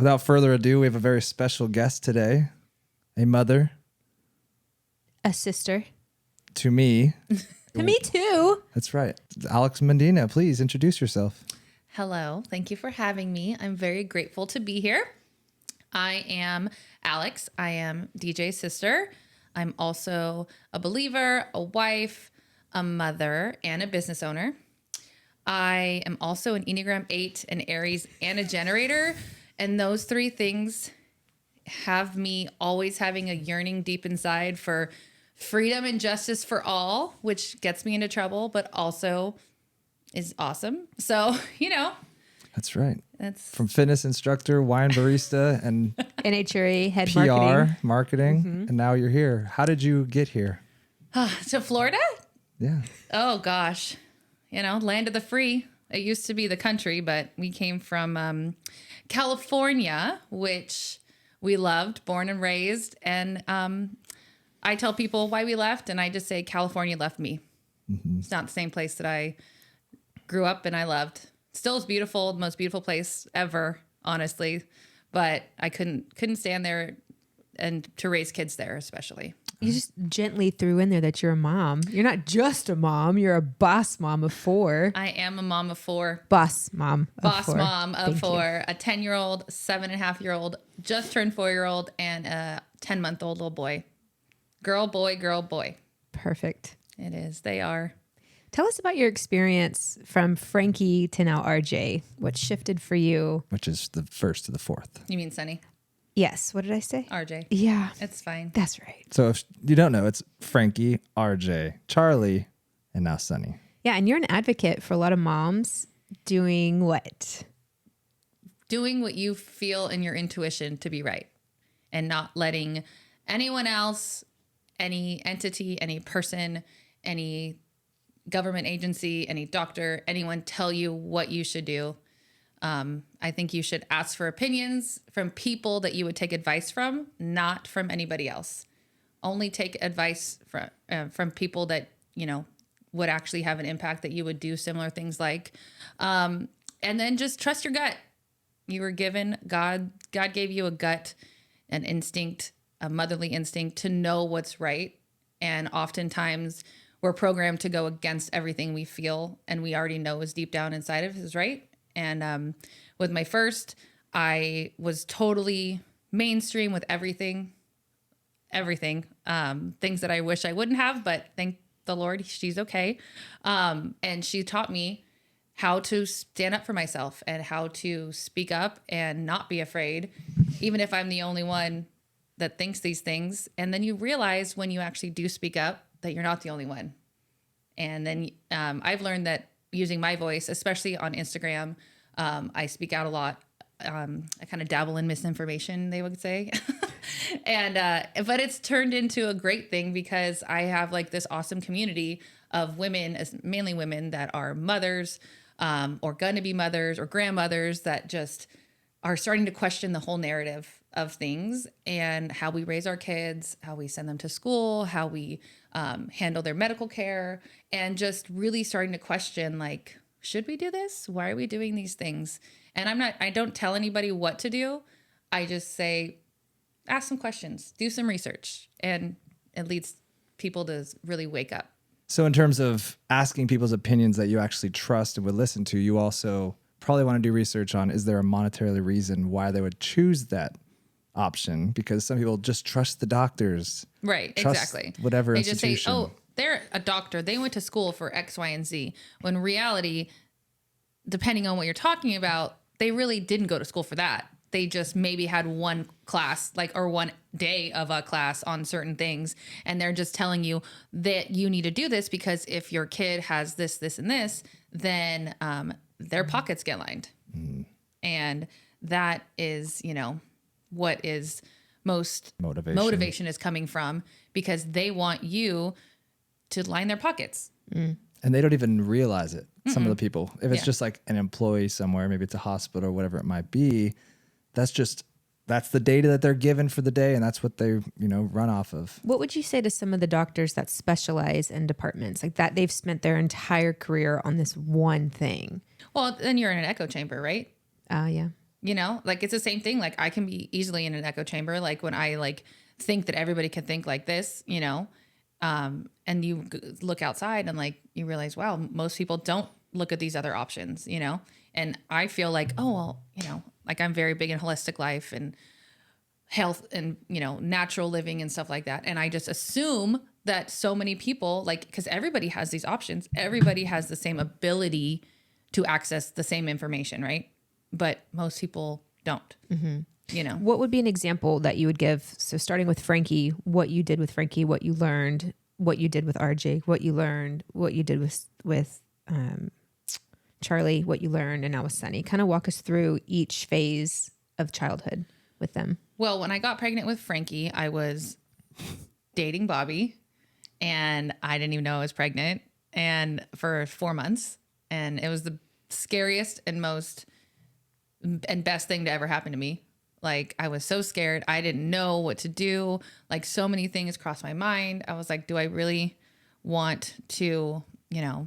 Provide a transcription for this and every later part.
Without further ado, we have a very special guest today, a mother. A sister. To me. To me too. That's right. Alex Medina, please introduce yourself. Hello. Thank you for having me. I'm very grateful to be here. I am Alex. I am DJ's sister. I'm also a believer, a wife, a mother, and a business owner. I am also an Enneagram 8, an Aries, and a generator. And those three things have me always having a yearning deep inside for freedom and justice for all, which gets me into trouble, but also is awesome. So, That's right. that's From fitness instructor, wine barista, and NHRA head PR, marketing. and now you're here. How did you get here? to Florida. Yeah. Oh gosh, land of the free. It used to be the country, but we came from California, which we loved, born and raised. And I tell people why we left, and I just say California left me. Mm-hmm. It's not the same place that I grew up and I loved. Still is beautiful, the most beautiful place ever, honestly. But I couldn't stand there, and to raise kids there especially. You just gently threw in there that you're a mom. You're not just a mom. You're a boss mom of 4. I am a mom of 4. Boss mom of 4. Mom of Thank 4, a 10-year-old, 7.5-year-old, just turned 4-year-old, and a 10-month-old little boy. Girl, boy, girl, boy. Perfect. It is. They are. Tell us about your experience from Frankie to now RJ. What shifted for you? Which is the first to the fourth. You mean Sunny? Yes. What did I say? RJ. Yeah. It's fine. That's right. So if you don't know, it's Frankie, RJ, Charlie, and now Sunny. Yeah. And you're an advocate for a lot of moms doing what? Doing what you feel in your intuition to be right, and not letting anyone else, any entity, any person, any government agency, any doctor, anyone tell you what you should do. I think you should ask for opinions from people that you would take advice from, not from anybody else. Only take advice from people that, would actually have an impact, that you would do similar things like. And then just trust your gut. You were given, God gave you a gut, an instinct, a motherly instinct to know what's right. And oftentimes we're programmed to go against everything we feel and we already know is deep down inside of us is right. And with my first, I was totally mainstream with everything, things that I wish I wouldn't have, but thank the Lord, she's okay. And she taught me how to stand up for myself and how to speak up and not be afraid, even if I'm the only one that thinks these things. And then you realize when you actually do speak up that you're not the only one. And then I've learned that using my voice, especially on Instagram, I speak out a lot. I kind of dabble in misinformation, they would say. But it's turned into a great thing because I have like this awesome community of women, mainly women that are mothers, or going to be mothers or grandmothers that just are starting to question the whole narrative of things and how we raise our kids, how we send them to school, how we handle their medical care, and just really starting to question, like, should we do this? Why are we doing these things? And I don't tell anybody what to do. I just say, ask some questions, do some research, and it leads people to really wake up. So in terms of asking people's opinions that you actually trust and would listen to, you also probably want to do research on, is there a monetary reason why they would choose that option? Because some people just trust the doctors. Right, trust exactly. Whatever they institution. Just say, oh, they're a doctor. They went to school for X, Y, and Z. When in reality, depending on what you're talking about, they really didn't go to school for that. They just maybe had one class, or one day of a class on certain things. And they're just telling you that you need to do this because if your kid has this, this, and this, then their pockets get lined. Mm. And that is, what is most motivation is coming from, because they want you to line their pockets. Mm. And they don't even realize it. Mm-mm. Some of the people, if it's just like an employee somewhere, maybe it's a hospital or whatever it might be, that's the data that they're given for the day. And that's what they, run off of. What would you say to some of the doctors that specialize in departments like that? They've spent their entire career on this one thing. Well, then you're in an echo chamber, right? Yeah. You know, like it's the same thing. Like I can be easily in an echo chamber. Like when I like think that everybody can think like this, you know, and you look outside and like you realize, wow, most people don't look at these other options, you know? And I feel like, oh, well, you know, like I'm very big in holistic life and health and, you know, natural living and stuff like that. And I just assume that so many people, like, because everybody has these options, everybody has the same ability to access the same information, right? But most people don't, you know? What would be an example that you would give? So starting with Frankie, what you did with Frankie, what you learned, what you did with RJ, what you learned, what you did with Charlie, what you learned, and now with Sunny. Kind of walk us through each phase of childhood with them. Well, when I got pregnant with Frankie, I was dating Bobby and I didn't even know I was pregnant and for 4 months. And it was the scariest and most and best thing to ever happen to me. Like I was so scared. I didn't know what to do. Like so many things crossed my mind. I was like, do I really want to, you know,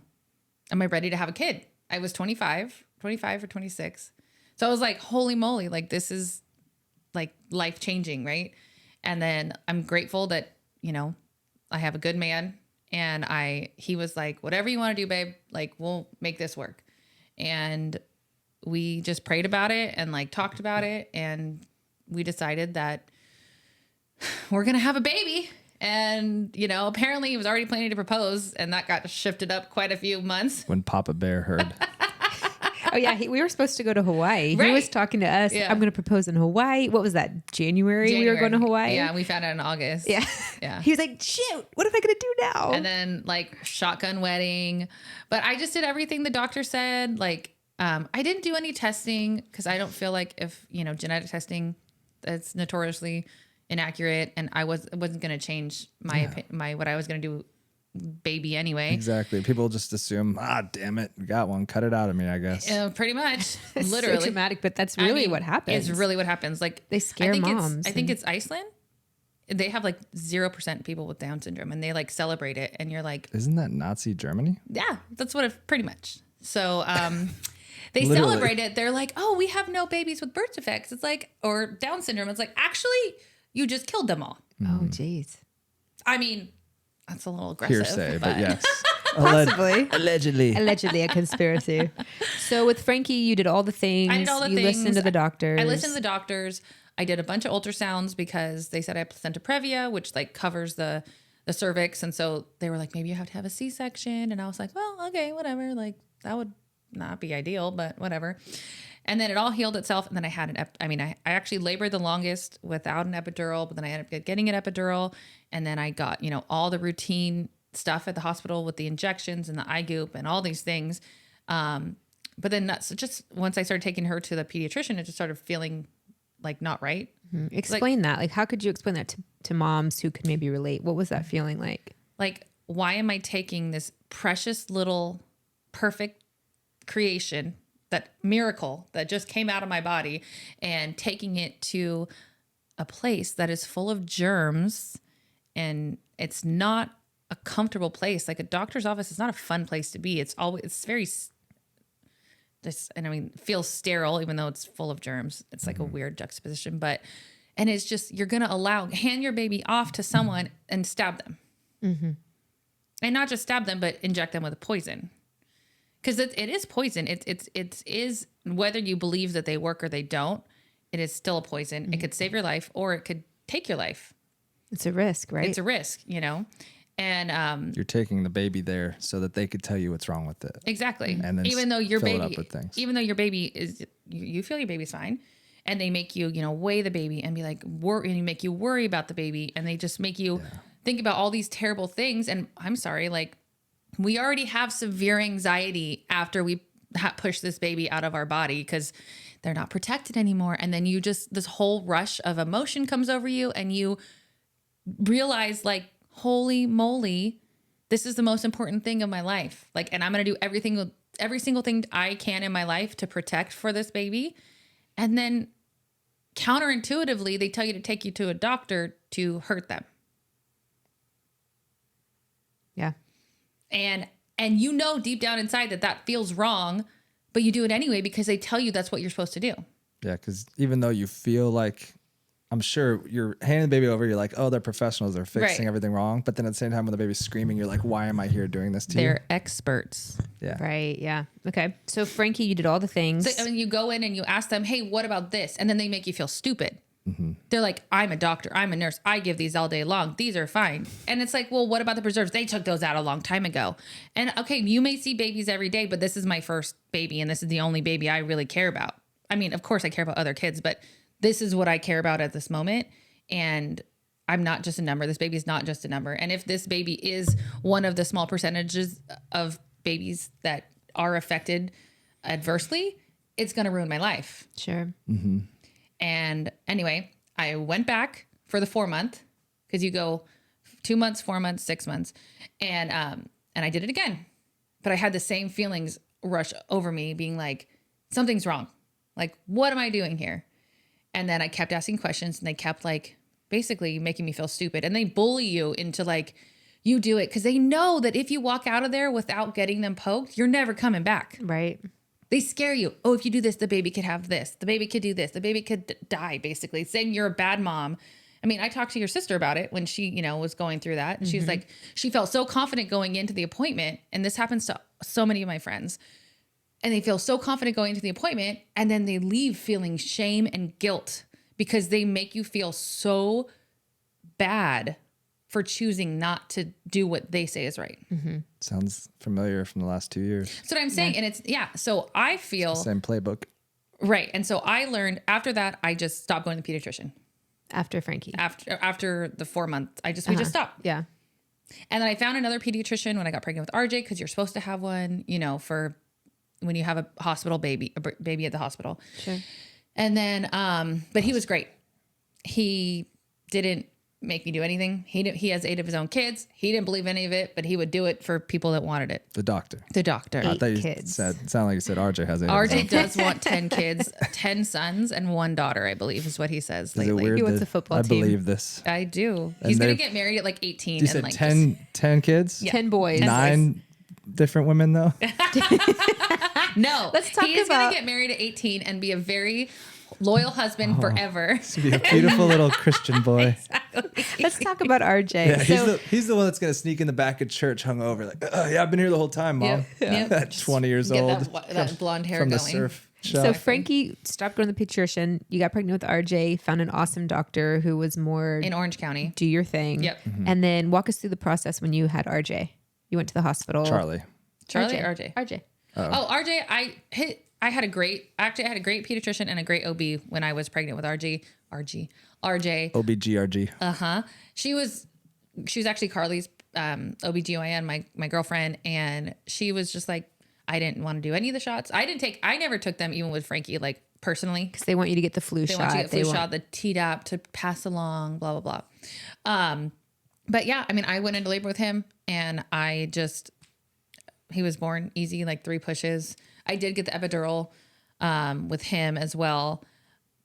am I ready to have a kid? I was 25 or 26. So I was like, holy moly, like this is like life changing. Right. And then I'm grateful that, you know, I have a good man and he was like, whatever you want to do, babe, like we'll make this work. And we just prayed about it and like talked about it. And we decided that we're going to have a baby. And, you know, apparently he was already planning to propose and that got shifted up quite a few months. When Papa Bear heard. Oh yeah, we were supposed to go to Hawaii. Right. He was talking to us. Yeah. I'm going to propose in Hawaii. What was that? January? We were going to Hawaii. Yeah, we found out in August. Yeah. Yeah. He was like, shoot, what am I going to do now? And then like shotgun wedding. But I just did everything the doctor said. Like, I didn't do any testing because I don't feel like if, you know, genetic testing, that's notoriously inaccurate. And I wasn't going to change my what I was going to do baby anyway. Exactly. People just assume, damn it, we got one. Cut it out of me, I guess. Pretty much. It's Literally. so dramatic, but that's really what happens. It's really what happens. Like They scare moms. I think it's Iceland. They have like 0% people with Down syndrome and they like celebrate it. And you're like, Isn't that Nazi Germany? yeah, that's what it pretty much. So, they Literally. celebrate it. They're like, oh, we have no babies with birth defects. It's like, or Down syndrome. It's like, actually, you just killed them all. Oh, geez. I mean, that's a little aggressive. Hearsay, but yes. Possibly. Allegedly. Allegedly a conspiracy. So with Frankie, you did all the things. I did all the you things. listened to the doctors. I listened to the doctors. I did a bunch of ultrasounds because they said I have placenta previa, which like covers the cervix. And so they were like, maybe you have to have a C-section. And I was like, well, okay, whatever. Like that would not be ideal, but whatever. And then it all healed itself. And then I had I actually labored the longest without an epidural, but then I ended up getting an epidural. And then I got, you know, all the routine stuff at the hospital with the injections and the eye goop and all these things. But then just once I started taking her to the pediatrician, it just started feeling like not right. Explain that. Like, how could you explain that to moms who could maybe relate? What was that feeling like? Like, why am I taking this precious little perfect creation, that miracle that just came out of my body, and taking it to a place that is full of germs, and it's not a comfortable place. Like a doctor's office is not a fun place to be. It's very feels sterile, even though it's full of germs. It's like a weird juxtaposition, and it's just, you're going to hand your baby off to someone and stab them. And not just stab them, but inject them with a poison. Because it is poison. It is, whether you believe that they work or they don't, it is still a poison. It could save your life or it could take your life. It's a risk, right? It's a risk, you know? And You're taking the baby there so that they could tell you what's wrong with it. exactly. And then even though your fill it baby, up with things. even though your baby is, you feel your baby's fine, and they make you, you know, weigh the baby and be like, and you make you worry about the baby, and they just make you think about all these terrible things. And I'm sorry, like, we already have severe anxiety after we push this baby out of our body because they're not protected anymore. And then this whole rush of emotion comes over you and you realize, like, holy moly, this is the most important thing of my life. Like, and I'm going to do every single thing I can in my life to protect for this baby. And then counterintuitively, they tell you to take you to a doctor to hurt them. Yeah. And you know deep down inside that feels wrong, but you do it anyway because they tell you that's what you're supposed to do. Yeah, because even though you feel like, I'm sure you're handing the baby over, you're like, oh, they're professionals, they're fixing Right. everything wrong. But then at the same time, when the baby's screaming, you're like, why am I here doing this to They're experts. you? Yeah. Right. Yeah. Okay. So Frankie, you did all the things. So, I mean, you go in and you ask them, hey, what about this? And then they make you feel stupid. They're like, I'm a doctor. I'm a nurse. I give these all day long. These are fine. And it's like, well, what about the preserves? They took those out a long time ago. And okay, you may see babies every day, but this is my first baby. And this is the only baby I really care about. I mean, of course I care about other kids, but this is what I care about at this moment. And I'm not just a number. This baby is not just a number. And if this baby is one of the small percentages of babies that are affected adversely, it's going to ruin my life. Sure. And anyway, I went back for the 4-month because you go 2 months, 4 months, 6 months. And I did it again, but I had the same feelings rush over me being like, something's wrong. Like, what am I doing here? And then I kept asking questions and they kept like basically making me feel stupid. And they bully you into like, you do it. Cause they know that if you walk out of there without getting them poked, you're never coming back. Right. They scare you. Oh, if you do this, the baby could have this. The baby could do this. The baby could die, basically, saying you're a bad mom. I mean, I talked to your sister about it when she, was going through that. And she was like, she felt so confident going into the appointment. And this happens to so many of my friends. And they feel so confident going into the appointment. And then they leave feeling shame and guilt because they make you feel so bad for choosing not to do what they say is right. Sounds familiar from the last 2 years. That's what I'm saying. Yeah. And so I feel Same playbook. right. And so I learned after that, I just stopped going to the pediatrician. After Frankie. After the 4 months, we just stopped. Yeah. And then I found another pediatrician when I got pregnant with RJ, because you're supposed to have one, for when you have a hospital baby, baby at the hospital. Sure. And then, but he was great. He didn't make me do anything. He has 8 of his own kids. He didn't believe any of it, but he would do it for people that wanted it. The doctor. The doctor. I thought you kids. sounded like you said RJ has 8. RJ does want 10 kids, 10 sons and 1 daughter, I believe is what he says Is it lately. weird He wants that a football I team. believe this. I do. And He's going to they're- get married at like 18. You and said like 10 kids? 10 boys. 9 different women, though? No. Let's talk He is going about- to get married at 18 and be a very loyal husband forever. To be a beautiful little Christian boy. Let's talk about RJ. Yeah, he's the one that's going to sneak in the back of church hungover. Like, oh, yeah, I've been here the whole time, Mom. Yep. At 20 years Get old. that blonde hair from going. the surf shop. So Frankie stopped going to the pediatrician. You got pregnant with RJ, found an awesome doctor who was more In Orange County. do your thing. Yep. And then walk us through the process when you had RJ. You went to the hospital. Charlie. Charlie or RJ? RJ. Oh, RJ, I had a great pediatrician and a great OB when I was pregnant with RJ. OBGRG. She was actually Carly's OBGYN, my girlfriend, and she was just like, I didn't want to do any of the shots. I never took them even with Frankie, like personally. Because they want you to get the flu They shot. want you to get flu shot, the Tdap to pass along, blah, blah, blah. But yeah, I mean, I went into labor with him and he was born easy, like 3 pushes. I did get the epidural with him as well.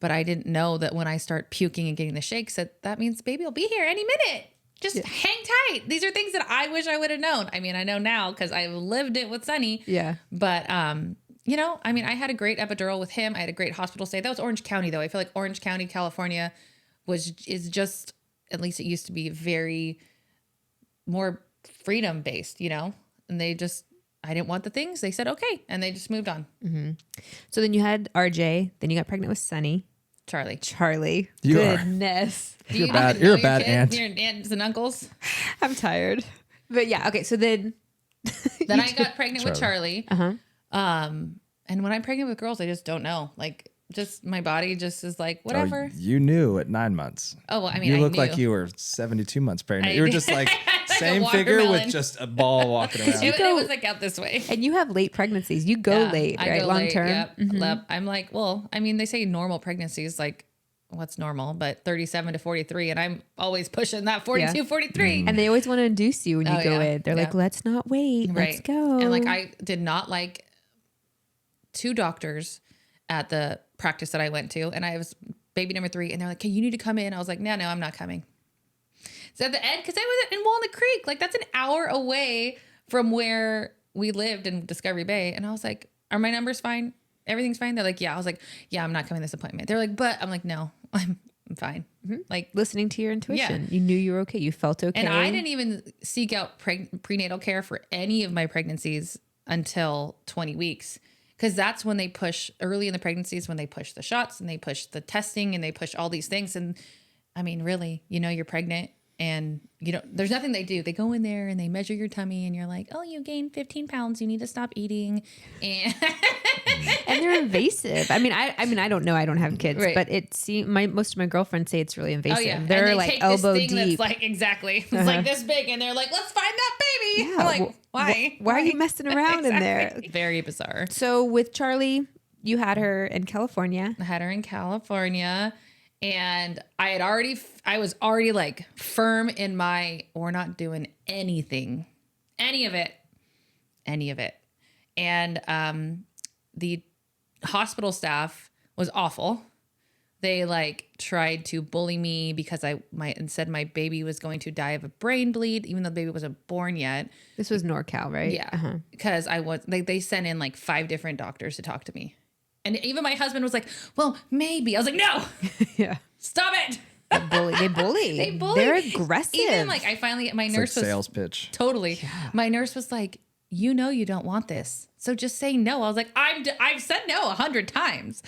But I didn't know that when I start puking and getting the shakes, that means baby will be here any minute. Just hang tight. These are things that I wish I would have known. I mean, I know now because I've lived it with Sunny. Yeah. But, I mean, I had a great epidural with him. I had a great hospital stay. That was Orange County, though. I feel like Orange County, California is just, at least it used to be very more freedom based, and I didn't want the things. They said, okay. And they just moved on. So then you had RJ. Then you got pregnant with Sunny. Charlie. You are. Goodness. Do you You're even know a bad your aunt. kids, your aunts and uncles? I'm tired. But yeah, okay. So then Then I got pregnant with Charlie. Uh-huh. And when I'm pregnant with girls, I just don't know. Like, just my body just is like, whatever. Oh, you knew at 9 months. Oh, well, I mean, you I look knew. like you were 72 months pregnant. I You were did. just like Like a same figure with watermelon. just a ball walking around. It was like out this way. and you have late pregnancies. You go Yeah, late, I right? go Long late, term. Yep. Yep. I'm like, well, I mean, they say normal pregnancy is like, what's normal? But 37 to 43. And I'm always pushing that 42, Yeah. 43. And they always want to induce you when you Oh, go yeah. in. They're like, Yeah. let's not wait. Right. Let's go. And like, I did not like 2 doctors at the practice that I went to. And I was baby number 3. And they're like, okay, you need to come in. I was like, no, I'm not coming. So at the end, because I was in Walnut Creek, like that's an hour away from where we lived in Discovery Bay. And I was like, are my numbers fine? everything's fine. They're like, yeah. I was like, yeah, I'm not coming to this appointment. They're like, but I'm like, no, I'm fine. Like Listening to your intuition. You knew you were okay. You felt okay. And I didn't even seek out prenatal care for any of my pregnancies until 20 weeks. Because that's when they push early in the pregnancies, when they push the shots and they push the testing and they push all these things. And I mean, really, you're pregnant and there's nothing they do. They go in there and they measure your tummy and you're like, oh, you gained 15 pounds. You need to stop eating. And and they're invasive. I mean, I don't know. I don't have kids, Right. but most of my girlfriends say it's really invasive. oh yeah, They're and they like take elbow this thing deep. that's like exactly, it's like this big, and they're like, let's find that baby. Yeah, I'm like, well, why? Why are you messing around in there? Exactly. Very bizarre. So with Charlie, you had her in California. I had her in California, and I was already like firm in we're not doing anything, any of it. And the hospital staff was awful. They like tried to bully me because and said my baby was going to die of a brain bleed, even though the baby wasn't born yet. This was NorCal, right? Yeah. Because they sent in like 5 different doctors to talk to me. And even my husband was like, well, maybe. I was like, no, Yeah. stop it. They bully. They bully. They're aggressive. Even like my It's nurse like was sales pitch. totally, my nurse was like, you don't want this. So just say no. I was like, I've said no 100 times.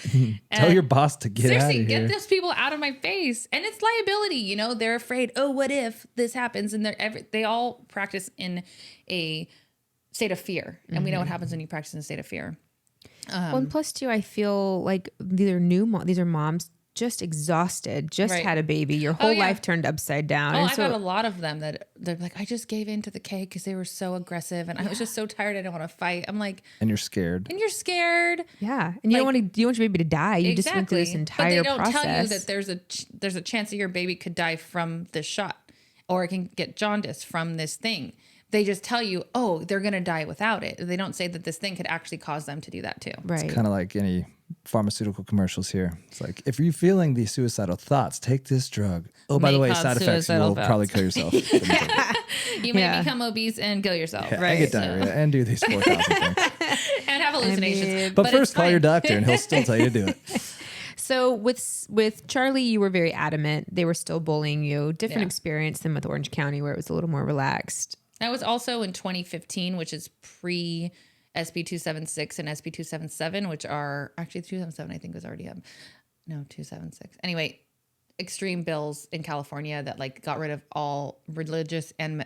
Tell your boss to get out of Seriously, here. get those people out of my face. And it's liability, they're afraid, oh, what if this happens? And they all practice in a state of fear. And we know what happens when you practice in a state of fear. Well, and plus too, I feel like these are moms just exhausted, Right. had a baby, your whole yeah. life turned upside down. Oh, And I've had a lot of them that they're like, I just gave in to the cake because they were so aggressive. And I was just so tired. I didn't want to fight. I'm like, And you're scared. and you're scared. yeah, and you don't want your baby to die. You just went through this entire But they don't process. tell you that there's a chance that your baby could die from this shot, or it can get jaundice from this thing. They just tell you, oh, they're going to die without it. They don't say that this thing could actually cause them to do that too. Right. Kind of like any pharmaceutical commercials here. It's like, if you're feeling these suicidal thoughts, take this drug. Oh, by the May way, cause side effects, suicidal you'll thoughts. probably kill yourself. You may Yeah. become obese and kill yourself, And right? get diarrhea and do these 4,000 things. And have hallucinations. But it's first, call your fine. doctor and he'll still tell you to do it. So with Charlie, you were very adamant. They were still bullying you. Different Yeah. experience than with Orange County, where it was a little more relaxed. That was also in 2015, which is pre SB 276 and SB 277, which are actually 277. I think was already no 276. Anyway, extreme bills in California that like got rid of all religious and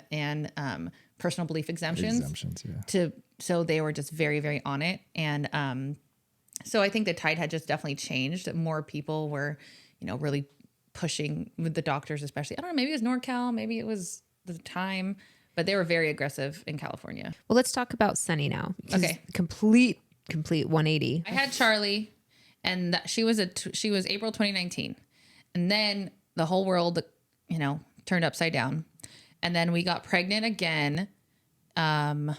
personal belief exemptions. Yeah. So they were just very, very on it. And so I think the tide had just definitely changed. More people were, really pushing with the doctors, especially. I don't know, maybe it was NorCal, maybe it was the time, but they were very aggressive in California. Well, let's talk about Sunny now. Okay. Complete 180. I had Charlie, and she was April 2019. And then the whole world, turned upside down. And then we got pregnant again. What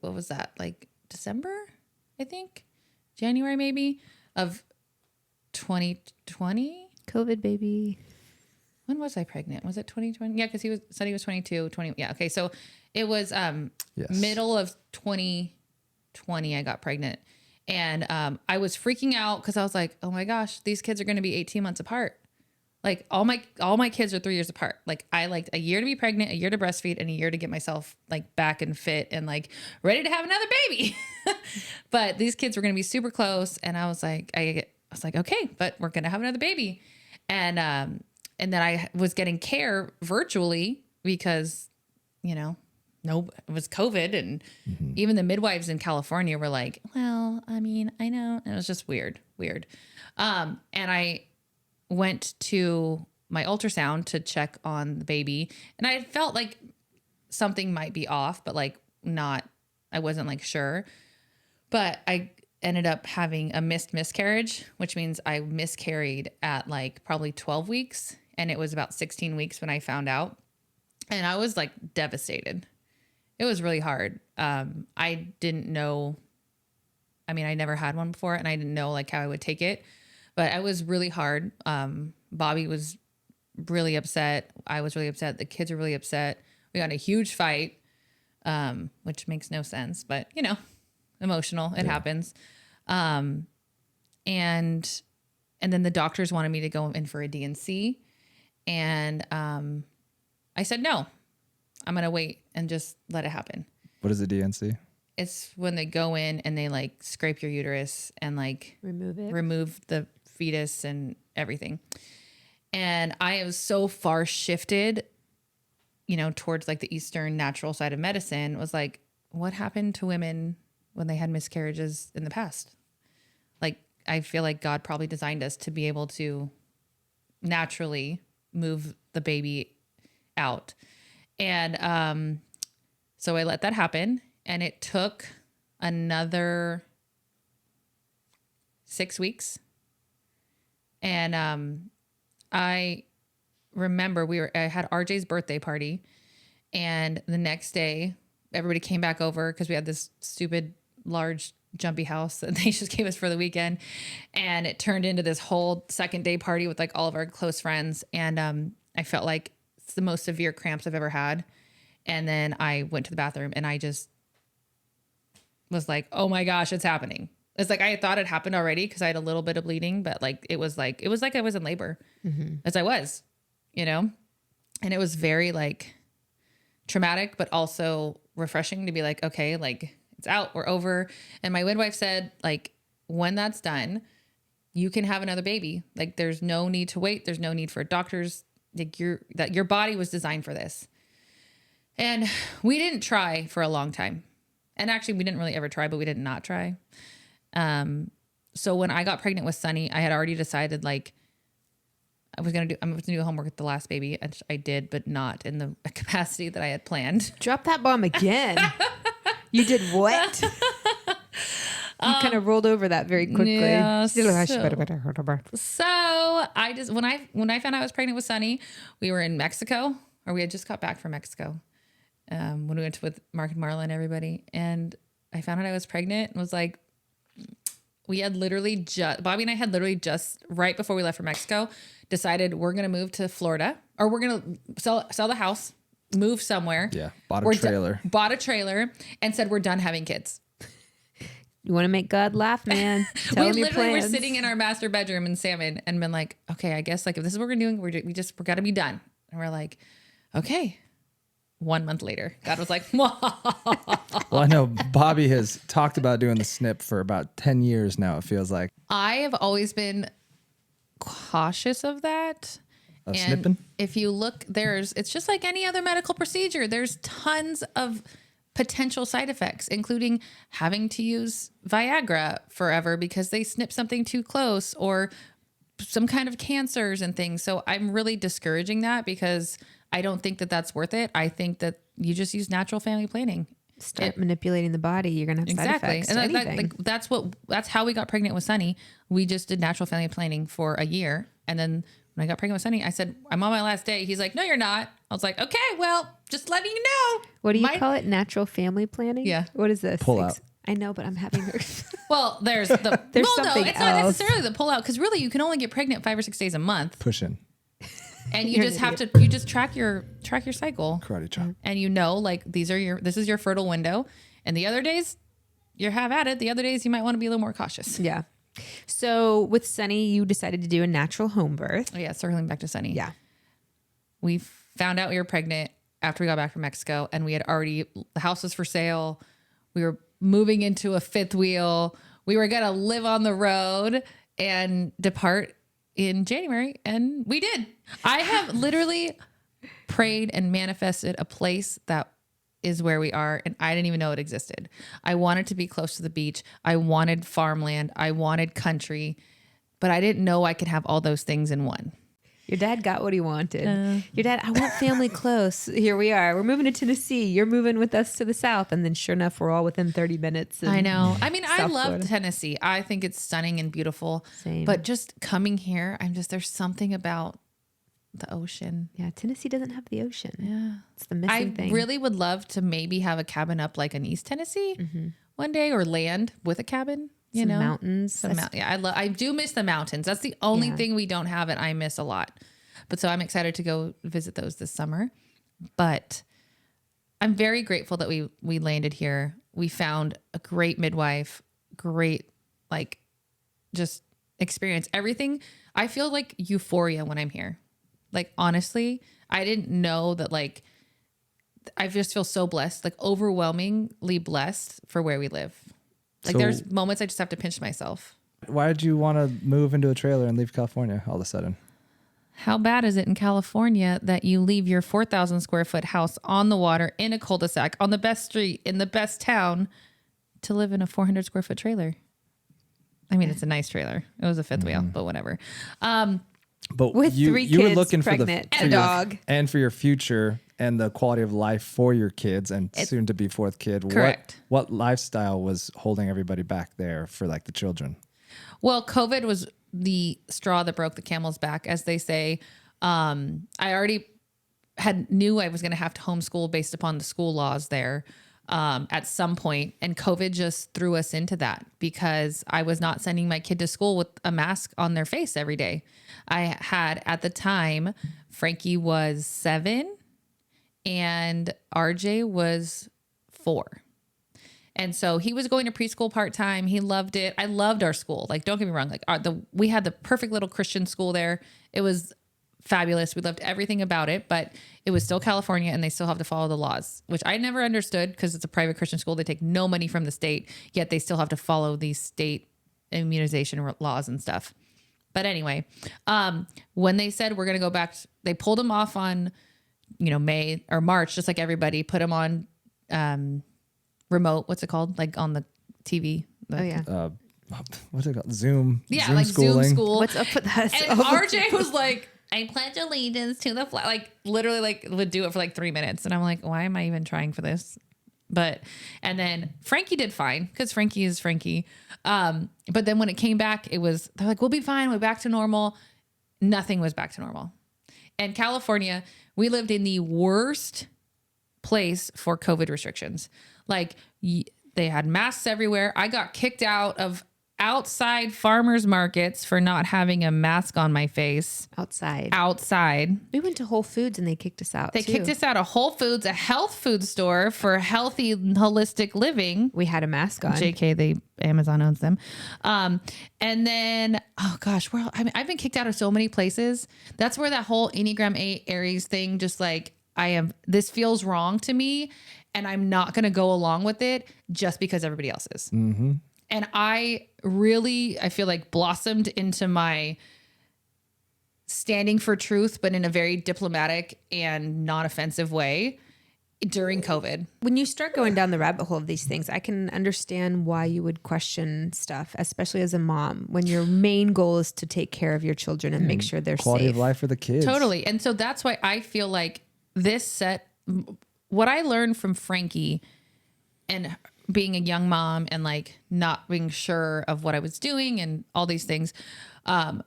was that? Like December, I think? January maybe of 2020? COVID baby. When was I pregnant? Was it 2020? Yeah, because said he was 22, 20. Yeah, okay. So it was Yes. middle of 2020 I got pregnant. And I was freaking out because I was like, oh my gosh, these kids are going to be 18 months apart. Like all my kids are 3 years apart. Like I liked a year to be pregnant, a year to breastfeed, and a year to get myself like back and fit and like ready to have another baby. But these kids were going to be super close. And I was like, okay, but we're going to have another baby. And then I was getting care virtually because, it was COVID. And even the midwives in California were like, well, I mean, I know. And it was just weird. And I went to my ultrasound to check on the baby. And I felt like something might be off, but like I wasn't like sure. But I ended up having a missed miscarriage, which means I miscarried at like probably 12 weeks. And it was about 16 weeks when I found out. And I was like devastated. It was really hard. I didn't know. I mean, I never had one before and I didn't know like how I would take it, but I was really hard. Bobby was really upset. I was really upset. The kids were really upset. We got in a huge fight, which makes no sense, but emotional. It happens. And then the doctors wanted me to go in for a DNC. And I said, no, I'm going to wait and just let it happen. What is a DNC? It's when they go in and they like scrape your uterus and like remove the fetus and everything. And I was so far shifted, you know, towards like the Eastern natural side of medicine. It was like, what happened to women when they had miscarriages in the past? Like, I feel like God probably designed us to be able to naturally move the baby out. And so I let that happen. And it took another 6 weeks. And I remember I had RJ's birthday party. And the next day, everybody came back over because we had this stupid, large, jumpy house that they just gave us for the weekend. And it turned into this whole second day party with like all of our close friends. And I felt like it's the most severe cramps I've ever had. And then I went to the bathroom and I just was like, oh my gosh, it's happening. It's like I thought it happened already because I had a little bit of bleeding, but like it was like I was in labor as I was, you know? And it was very like traumatic, but also refreshing to be like, okay, like it's out, we're over. And my midwife said, like, when that's done, you can have another baby. Like there's no need to wait. There's no need for doctors. Like your body was designed for this. And we didn't try for a long time. And actually we didn't really ever try, but we did not try. So when I got pregnant with Sunny, I had already decided like I'm going to do homework with the last baby. And I did, but not in the capacity that I had planned. Drop that bomb again. You did what? You kind of rolled over that very quickly. Yeah, so I just, when I found out I was pregnant with Sunny, we were in Mexico, or we had just got back from Mexico. When we went with Mark and Marla and everybody, and I found out I was pregnant and was like, Bobby and I had literally just right before we left for Mexico, decided we're going to move to Florida, or we're going to sell the house, move somewhere. Yeah. Bought a trailer and said, we're done having kids. You want to make God laugh, man. Tell him your literally were plans. sitting in our master bedroom in Salmon and been like, okay, I guess like if this is what we're doing, we got to be done. And we're like, okay. 1 month later, God was like, well, I know Bobby has talked about doing the snip for about 10 years now, it feels like. I have always been cautious of that. Of snipping? If you look, it's just like any other medical procedure. There's tons of potential side effects, including having to use Viagra forever because they snip something too close, or some kind of cancers and things. So I'm really discouraging that because I don't think that that's worth it. I think that you just use natural family planning. Start manipulating the body. You're going to have side effects. And that's how we got pregnant with Sunny. We just did natural family planning for a year. And then when I got pregnant with Sunny, I said, I'm on my last day. He's like, no, you're not. I was like, okay, well, just letting you know. What do you call it? Natural family planning? Yeah. What is this? Pull out. I know, but I'm having her. Well, there's something else. No, it's not necessarily the pull out, because really you can only get pregnant 5 or 6 days a month. Push in. And you just have to, track your cycle. Karate chop. And you know, like this is your fertile window. And the other days you have at it. The other days you might want to be a little more cautious. Yeah. So with Sunny, you decided to do a natural home birth. Oh yeah. Circling back to Sunny. Yeah. We found out we were pregnant after we got back from Mexico, and the house was for sale. We were moving into a fifth wheel. We were going to live on the road and depart in January, and we did. I have literally prayed and manifested a place that is where we are, and I didn't even know it existed. I wanted to be close to the beach. I wanted farmland. I wanted country, but I didn't know I could have all those things in one. Your dad got what he wanted. Your dad, I want family close. Here we are. We're moving to Tennessee. You're moving with us to the south. And then sure enough, we're all within 30 minutes. I know. I mean, I love Florida. Tennessee. I think it's stunning and beautiful. Same. But just coming here, there's something about the ocean. Yeah, Tennessee doesn't have the ocean. Yeah. It's the missing thing. I really would love to maybe have a cabin up like in East Tennessee one day, or land with a cabin. You know, mountains. I do miss the mountains. That's the only thing we don't have, and I miss a lot. But so I'm excited to go visit those this summer. But I'm very grateful that we landed here. We found a great midwife, great, like, just experience everything. I feel like euphoria when I'm here. Like, honestly, I didn't know that, like, I just feel so blessed, like overwhelmingly blessed for where we live. Like, So- there's moments I just have to pinch myself. Why did you want to move into a trailer and leave California all of a sudden? How bad is it in California that you leave your 4,000 square foot house on the water in a cul-de-sac on the best street in the best town to live in a 400 square foot trailer? I mean, it's a nice trailer. It was a fifth wheel, but whatever. But With you, 3 you were kids, looking pregnant, for and a your- dog. and for your future and the quality of life for your kids and soon to be fourth kid. Correct. What lifestyle was holding everybody back there for like the children? Well, COVID was the straw that broke the camel's back, as they say. I already knew I was going to have to homeschool based upon the school laws there at some point, and COVID just threw us into that because I was not sending my kid to school with a mask on their face every day. I had, at the time, Frankie was 7 and RJ was 4. And so he was going to preschool part-time. He loved it. I loved our school. Like, don't get me wrong. Like, we had the perfect little Christian school there. It was fabulous. We loved everything about it, but it was still California and they still have to follow the laws, which I never understood because it's a private Christian school. They take no money from the state, yet they still have to follow these state immunization laws and stuff. But anyway, when they said we're going to go back, they pulled them off on, May or March, just like everybody, put them on remote. What's it called? Like on the TV. Oh yeah. What's it called? Zoom. Yeah, Zoom like schooling. Zoom school. What's up with that? And RJ was like, I pledge allegiance to the flag. Like, literally, like, would do it for like 3 minutes. And I'm like, why am I even trying for this? And then Frankie did fine because Frankie is Frankie. But then when it came back, they're like, we'll be fine. We're back to normal. Nothing was back to normal. And California, we lived in the worst place for COVID restrictions. Like, they had masks everywhere. I got kicked out of outside farmers markets for not having a mask on my face. Outside. We went to Whole Foods and they kicked us out. They kicked us out of Whole Foods, a health food store for healthy, holistic living. We had a mask on. JK, Amazon owns them. And then, oh gosh, I've been kicked out of so many places. That's where that whole Enneagram 8 Aries thing, just like, this feels wrong to me and I'm not going to go along with it just because everybody else is. Mm-hmm. And I feel like blossomed into my standing for truth, but in a very diplomatic and non-offensive way during COVID. When you start going down the rabbit hole of these things, I can understand why you would question stuff, especially as a mom, when your main goal is to take care of your children and make sure they're Quality safe. of life for the kids. Totally. And so that's why I feel like what I learned from Frankie and being a young mom and like not being sure of what I was doing and all these things, I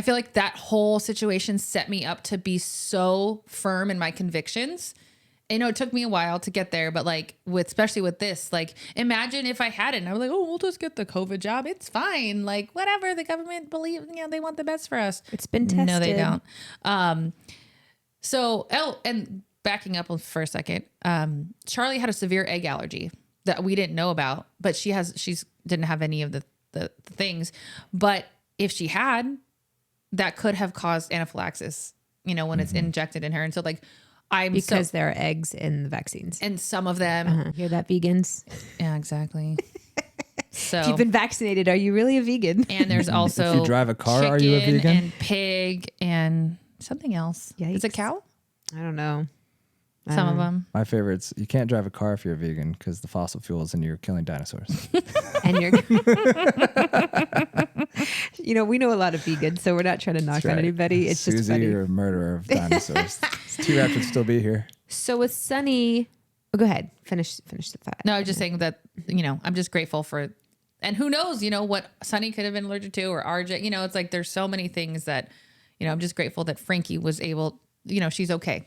feel like that whole situation set me up to be so firm in my convictions. It took me a while to get there, but like especially with this, like imagine if I hadn't, I was like, oh, we'll just get the COVID job. It's fine. Like whatever, the government believes, they want the best for us. It's been tested. No, they don't. And backing up for a second, Charlie had a severe egg allergy that we didn't know about, but she didn't have any of the things. But if she had, that could have caused anaphylaxis, when it's injected in her. And so like, because there are eggs in the vaccines. And some of them. Hear that, vegans? Yeah, exactly. So If you've been vaccinated, are you really a vegan? And there's also if you drive a car, are you a chicken vegan? and pig and something else. Yikes. Is it cow? I don't know. Some of them. My favorites, you can't drive a car if you're a vegan because the fossil fuels and you're killing dinosaurs. And you're, we know a lot of vegans, so we're not trying to knock That's on right. anybody. It's Susie, just funny. you're a murderer of dinosaurs. T-Rex would still be here. So with Sunny, go ahead, finish the thought. No, I was just saying that, I'm just grateful for, and who knows, what Sunny could have been allergic to or RJ, it's like, there's so many things that, I'm just grateful that Frankie was able, she's okay.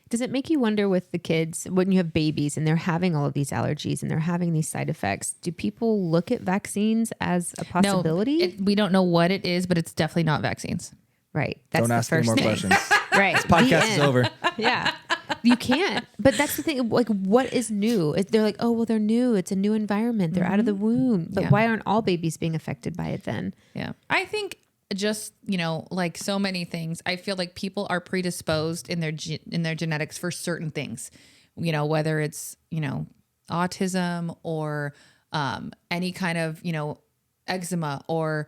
Does it make you wonder with the kids when you have babies and they're having all of these allergies and they're having these side effects? Do people look at vaccines as a possibility? No, we don't know what it is, but it's definitely not vaccines. Right. That's Don't the ask any first more thing. questions. Right. Podcast is over. Yeah. You can't. But that's the thing. Like, what is new? They're like, oh, well, they're new. It's a new environment. They're out of the womb. But why aren't all babies being affected by it then? Yeah. I think just, like so many things, I feel like people are predisposed in their genetics for certain things, whether it's, autism or any kind of, eczema or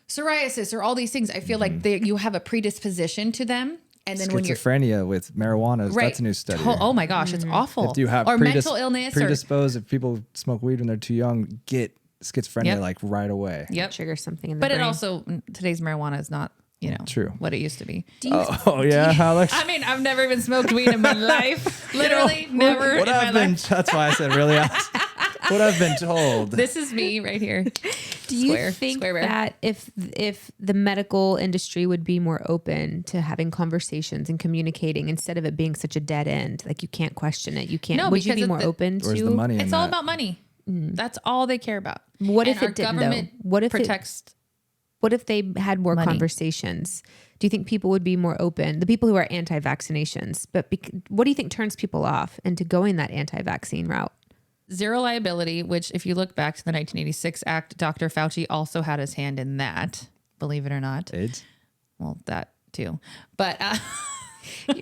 psoriasis or all these things. I feel like you have a predisposition to them. And then when you're schizophrenia with marijuana, that's a new study. Oh my gosh, it's awful. If you have or mental illness, predisposed, if people smoke weed when they're too young, get schizophrenia like right away. Yep, trigger something in the but brain. it also today's marijuana is not true what it used to be. Alex. I mean, I've never even smoked weed in my life. Literally, never what in I've my been. life. That's why I said really. Alex. What I've been told. This is me right here. Do you think that if the medical industry would be more open to having conversations and communicating instead of it being such a dead end, like you can't question it, you can't? No, would you be because more open Where's to? the money? It's all about money. That's all they care about. What if And our it didn't? government Though? What if protects? What if they had more money. conversations? Do you think people would be more open? The people who are anti-vaccinations, but what do you think turns people off into going that anti-vaccine route? Zero liability, which if you look back to the 1986 Act, Dr. Fauci also had his hand in that, believe it or not. AIDS? Well, that too. But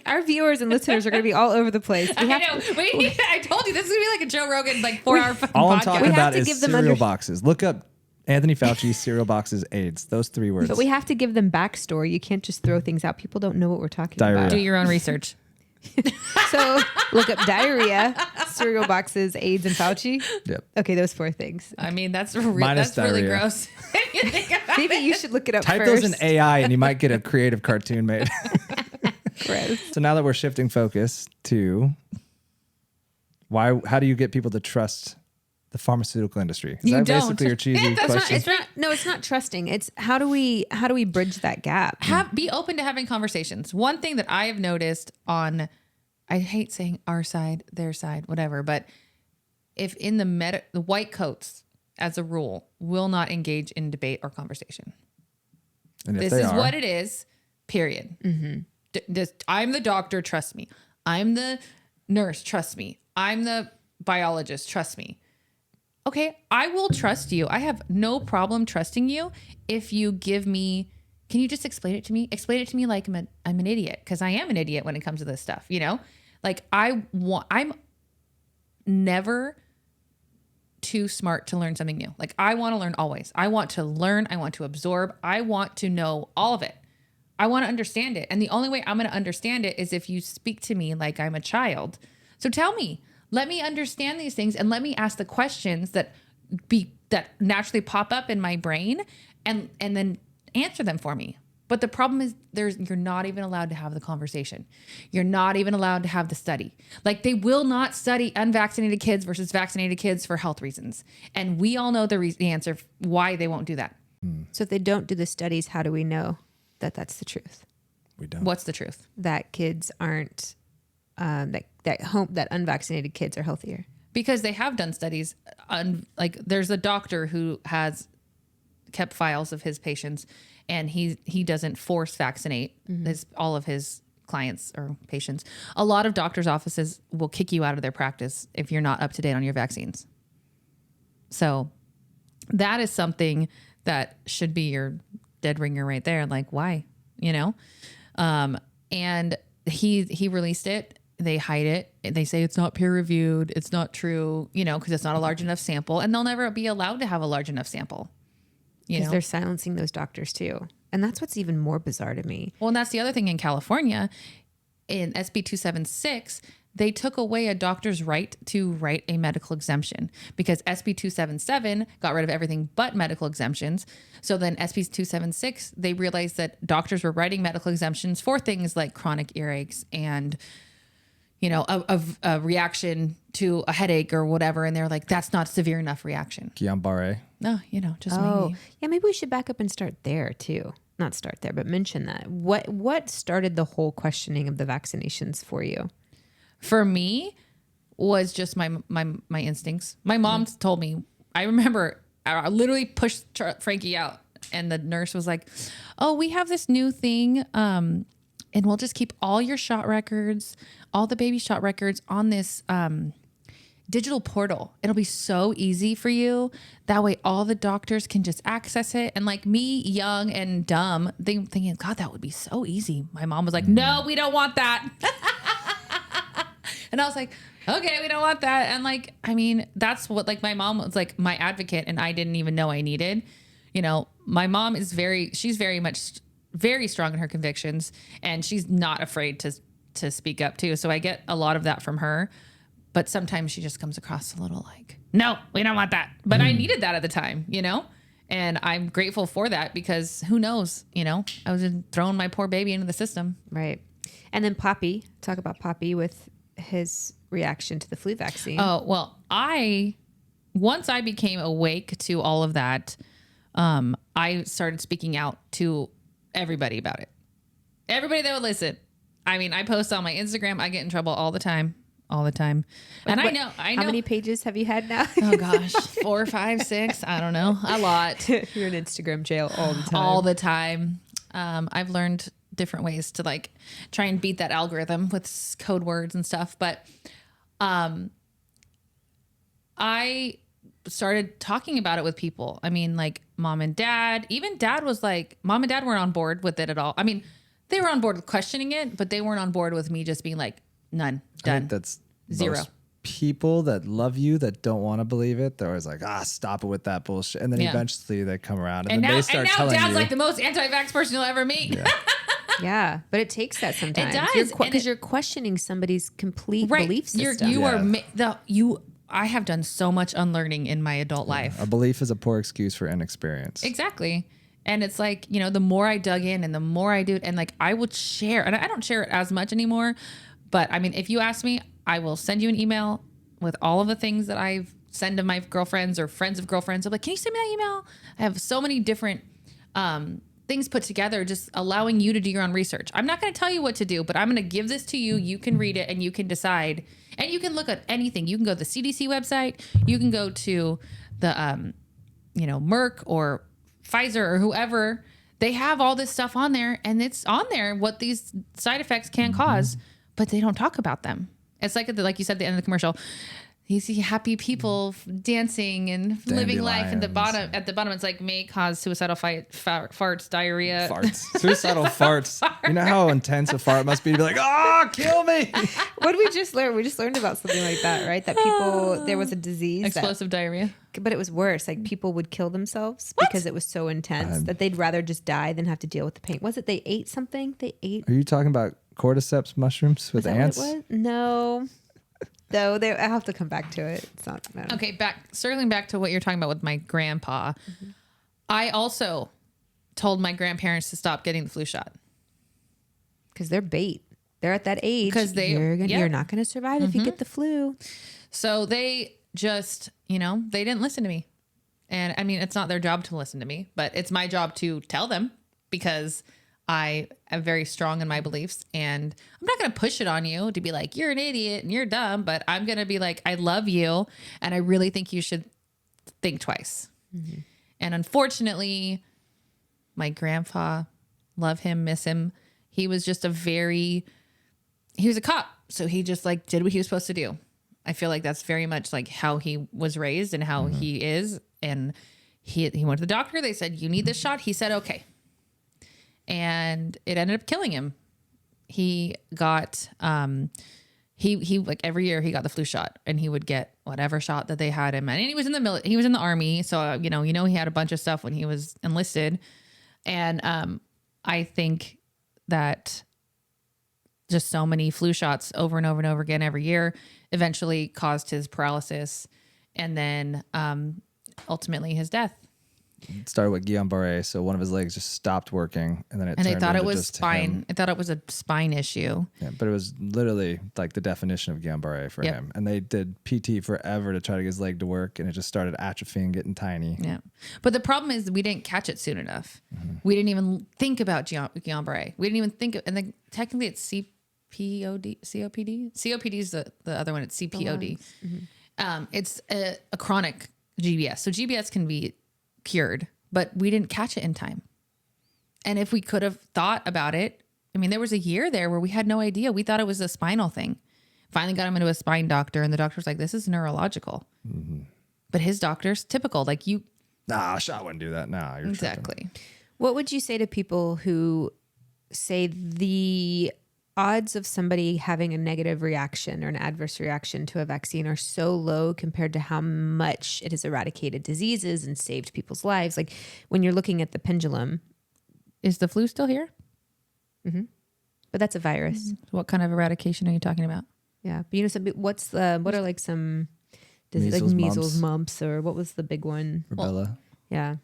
our viewers and listeners are going to be all over the place. I know. I told you this is going to be like a Joe Rogan, like 4-hour fucking All I'm podcast. talking about is cereal boxes. Look up Anthony Fauci, cereal boxes, AIDS. Those 3 words. But we have to give them backstory. You can't just throw things out. People don't know what we're talking Diarrhea. about. Do your own research. So look up diarrhea, cereal boxes, AIDS, and Fauci. Yep. Okay, those 4 things. I mean, that's Minus really diarrhea. gross. If you think about Maybe it. you should look it up Type first. those in AI and you might get a creative cartoon made. Gross. So now that we're shifting focus to how do you get people to trust the pharmaceutical industry? Is You that don't. basically your cheesy Yeah, that's question? It's not trusting. It's how do we bridge that gap? Be open to having conversations. One thing that I have noticed on, I hate saying our side, their side, whatever, but if in the white coats, as a rule, will not engage in debate or conversation. And if This they is are, what it is, period. I'm the doctor, trust me. I'm the nurse, trust me. I'm the biologist, trust me. Okay, I will trust you. I have no problem trusting you if you give me, can you just explain it to me? Explain it to me like I'm an idiot, because I am an idiot when it comes to this stuff, Like I'm never too smart to learn something new. Like I want to learn always. I want to learn. I want to absorb. I want to know all of it. I want to understand it. And the only way I'm going to understand it is if you speak to me like I'm a child. So tell me, let me understand these things and let me ask the questions that naturally pop up in my brain and then answer them for me. But the problem is you're not even allowed to have the conversation. You're not even allowed to have the study. Like they will not study unvaccinated kids versus vaccinated kids for health reasons. And we all know the answer why they won't do that. So if they don't do the studies, how do we know that that's the truth? we don't. What's the truth? That kids aren't that unvaccinated kids are healthier. Because they have done studies on, like there's a doctor who has kept files of his patients and he doesn't force vaccinate all of his clients or patients. A lot of doctors' offices will kick you out of their practice if you're not up to date on your vaccines. So that is something that should be your dead ringer right there. Like, why? And he released it. They hide it. They say it's not peer reviewed. It's not true, because it's not a large enough sample, and they'll never be allowed to have a large enough sample. Because they're silencing those doctors too. And that's what's even more bizarre to me. Well, and that's the other thing in California, in SB 276, they took away a doctor's right to write a medical exemption because SB 277 got rid of everything but medical exemptions. So then SB 276, they realized that doctors were writing medical exemptions for things like chronic earaches and a reaction to a headache or whatever. And they're like, that's not severe enough reaction. Guillain-Barré. No, just maybe. Yeah, maybe we should back up and start there too. Not start there, but mention that. What started the whole questioning of the vaccinations for you? For me, was just my instincts. My mom told me, I remember I literally pushed Frankie out and the nurse was like, oh, we have this new thing. and we'll just keep all your shot records, all the baby shot records on this digital portal. It'll be so easy for you. That way all the doctors can just access it. And like me, young and dumb, thinking, God, that would be so easy. My mom was like, no, we don't want that. And I was like, okay, we don't want that. And like, I mean, that's what like my mom was like my advocate, and I didn't even know I needed. You know, my mom is she's very strong in her convictions, and she's not afraid to speak up too. So I get a lot of that from her, but sometimes she just comes across a little like, no, we don't want that. But I needed that at the time, you know, and I'm grateful for that, because who knows, you know, I was just throwing my poor baby into the system. Right. And then Poppy, talk about Poppy with his reaction to the flu vaccine. Oh, well, once I became awake to all of that, I started speaking out to everybody about it. Everybody that would listen. I mean, I post on my Instagram. I get in trouble all the time. And I know. How many pages have you had now? Oh gosh, 4, 5, 6. I don't know. A lot. You're in Instagram jail all the time. All the time. I've learned different ways to like try and beat that algorithm with code words and stuff. But, I started talking about it with people. I mean, like mom and dad, even dad was like, mom and dad weren't on board with it at all. I mean, they were on board with questioning it, but they weren't on board with me just being like, none, done. I think that's 0. most people that love you that don't want to believe it. They're always like, stop it with that bullshit. And then eventually they come around and then they start telling you. Dad's like the most anti-vax person you'll ever meet. Yeah. Yeah, but it takes that sometimes. It does. Because you're questioning somebody's complete belief system. I have done so much unlearning in my adult life. A belief is a poor excuse for inexperience. Exactly. And it's like, you know, the more I dug in and the more I do it, and like I would share, and I don't share it as much anymore, but I mean, if you ask me, I will send you an email with all of the things that I've sent to my girlfriends or friends of girlfriends. I'm like, can you send me that email? I have so many different things put together, just allowing you to do your own research. I'm not going to tell you what to do, but I'm going to give this to you. You can read it and you can decide, and you can look at anything. You can go to the CDC website. You can go to the, Merck or Pfizer or whoever. They have all this stuff on there, and it's on there what these side effects can cause, but they don't talk about them. It's like you said at the end of the commercial, you see happy people dancing and living life. And at the bottom, it's like may cause suicidal farts, diarrhea. Suicidal farts. You know how intense a fart must be to be like, kill me. What did we just learn? We just learned about something like that, right? That there was a disease. Explosive diarrhea. But it was worse. Like people would kill themselves because it was so intense that they'd rather just die than have to deal with the pain. Was it they ate something? Are you talking about cordyceps mushrooms with ants? What it was? No. Though I'll have to come back to it. It's not. Okay, circling back to what you're talking about with my grandpa. Mm-hmm. I also told my grandparents to stop getting the flu shot because they're bait. They're at that age because you're not going to survive if you get the flu. So they just, they didn't listen to me. And I mean, it's not their job to listen to me, but it's my job to tell them, because I am very strong in my beliefs, and I'm not going to push it on you to be like, you're an idiot and you're dumb, but I'm going to be like, I love you. And I really think you should think twice. Mm-hmm. And unfortunately, my grandpa, love him, miss him. He was just he was a cop. So he just like did what he was supposed to do. I feel like that's very much like how he was raised and how he is. And he went to the doctor. They said, you need this shot. He said, okay. And it ended up killing him. He got, he like every year he got the flu shot, and he would get whatever shot that they had him. And he was in he was in the army. So, he had a bunch of stuff when he was enlisted. And, I think that just so many flu shots over and over and over again every year eventually caused his paralysis, and then, ultimately his death. It started with Guillain-Barré, so one of his legs just stopped working, and then they thought it was spine. I thought it was a spine issue. Yeah, but it was literally like the definition of Guillain-Barré for him. And they did PT forever to try to get his leg to work, and it just started atrophying, getting tiny. Yeah, but the problem is we didn't catch it soon enough. Mm-hmm. We didn't even think about Guillain-Barré. We didn't even think of, and then technically it's COPD. COPD is the other one. It's CPOD. Mm-hmm. It's a chronic GBS. So GBS can be cured, but we didn't catch it in time. And if we could have thought about it I mean, there was a year there where we had no idea. We thought it was a spinal thing. Finally got him into a spine doctor, and the doctor was like, this is neurological. But his doctor's typical. Like you. Nah, Shot wouldn't do that. Nah, you're Exactly. tripping. What would you say to people who say the odds of somebody having a negative reaction or an adverse reaction to a vaccine are so low compared to how much it has eradicated diseases and saved people's lives? Like when you're looking at the pendulum. Is the flu still here? Mm-hmm. But that's a virus. What kind of eradication are you talking about? Yeah. But you know, what are like some disease, Measles, like measles, mumps, or what was the big one? Rubella, Yeah.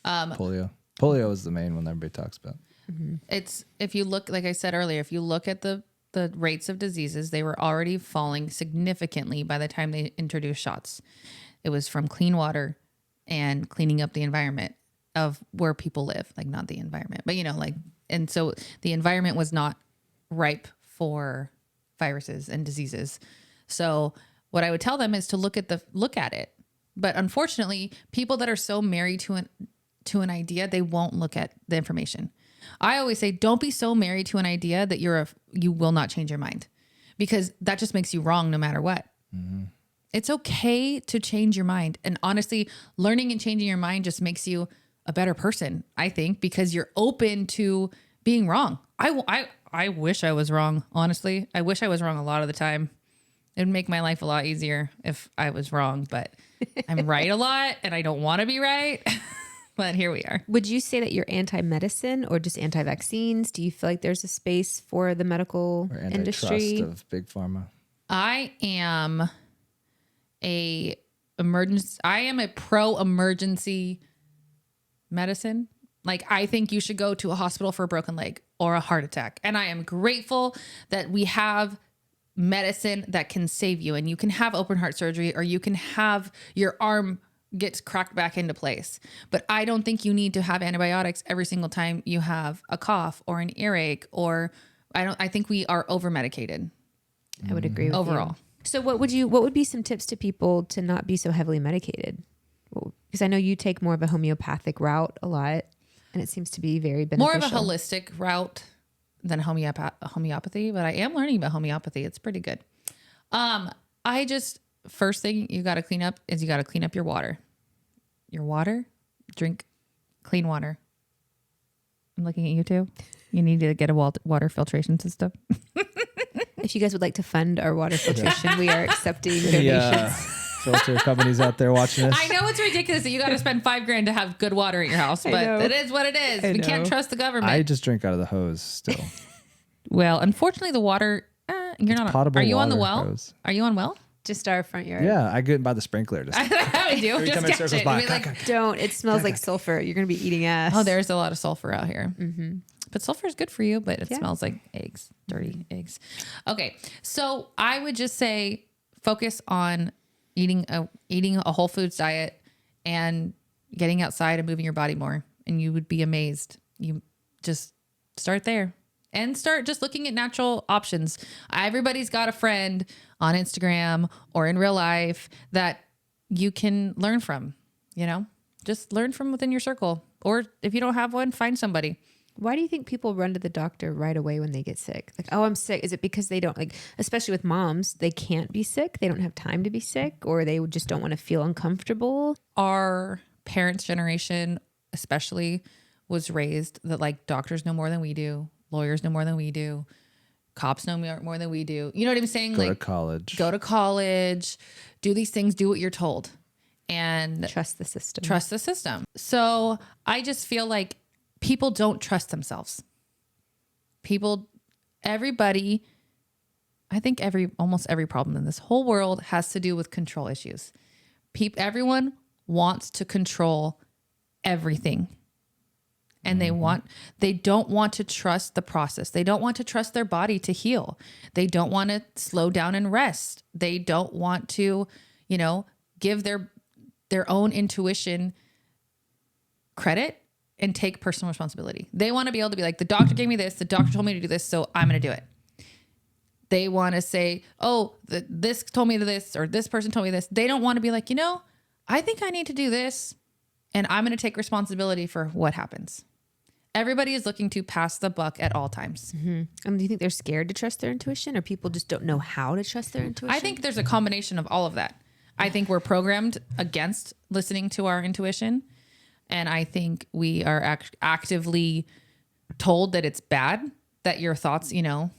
polio. Polio is the main one that everybody talks about. It's, if you look, like I said earlier, if you look at the rates of diseases, they were already falling significantly by the time they introduced shots. It was from clean water and cleaning up the environment of where people live, like not the environment, but you know, like, and so the environment was not ripe for viruses and diseases. So what I would tell them is to look at it. But unfortunately, people that are so married to an idea, they won't look at the information. I always say, don't be so married to an idea that you will not change your mind, because that just makes you wrong no matter what. Mm-hmm. It's okay to change your mind. And honestly, learning and changing your mind just makes you a better person, I think, because you're open to being wrong. I wish I was wrong. Honestly, I wish I was wrong a lot of the time. It would make my life a lot easier if I was wrong, but I'm right a lot and I don't want to be right. But here we are. Would you say that you're anti-medicine or just anti-vaccines? Do you feel like there's a space for the medical Or industry? antitrust of big pharma. I am a pro-emergency medicine. Like, I think you should go to a hospital for a broken leg or a heart attack. And I am grateful that we have medicine that can save you, and you can have open heart surgery, or you can have your arm gets cracked back into place. But I don't think you need to have antibiotics every single time you have a cough or an earache, or I think we are over medicated. I would agree with overall. you. So what would be some tips to people to not be so heavily medicated? Because I know you take more of a homeopathic route a lot, and it seems to be very beneficial. More of a holistic route than homeopathy, but I am learning about homeopathy. It's pretty good. First thing you got to clean up is you got to clean up your water. Drink clean water. I'm looking at you too. You need to get a water filtration system. If you guys would like to fund our water filtration, we are accepting donations. Filter companies out there watching this. I know it's ridiculous that you got to spend $5,000 to have good water in your house, but it is what it is. We can't trust the government. I just drink out of the hose still. Well, unfortunately, the water, you're not. Potable Are you on the water well? hose. Are you on well? Just our front yard. Yeah, I get by the sprinkler. Just I do. Just catch it. by. Don't. It smells like sulfur. You're going to be eating ass. Oh, there's a lot of sulfur out here. Mm-hmm. But sulfur is good for you, but it smells like eggs, dirty eggs. Okay, so I would just say focus on eating a whole foods diet and getting outside and moving your body more, and you would be amazed. You just start there and start just looking at natural options. Everybody's got a friend on Instagram or in real life that you can learn from, just learn from within your circle. Or if you don't have one, find somebody. Why do you think people run to the doctor right away when they get sick? Like, oh, I'm sick. Is it because they don't, like, especially with moms, they can't be sick? They don't have time to be sick, or they just don't want to feel uncomfortable? Our parents' generation especially was raised that, like, doctors know more than we do. Lawyers know more than we do. Cops know more than we do. You know what I'm saying? Go to college. Do these things. Do what you're told. And trust the system. So I just feel like people don't trust themselves. Everybody, I think almost every problem in this whole world has to do with control issues. Everyone wants to control everything. And they don't want to trust the process. They don't want to trust their body to heal. They don't want to slow down and rest. They don't want to, give their own intuition credit and take personal responsibility. They want to be able to be like, the doctor gave me this, the doctor told me to do this, so I'm going to do it. They want to say, oh, this told me this, or this person told me this. They don't want to be like, I think I need to do this, and I'm going to take responsibility for what happens. Everybody is looking to pass the buck at all times. Do you think they're scared to trust their intuition, or people just don't know how to trust their intuition? I think there's a combination of all of that. I think we're programmed against listening to our intuition. And I think we are actively told that it's bad, that your thoughts, you know.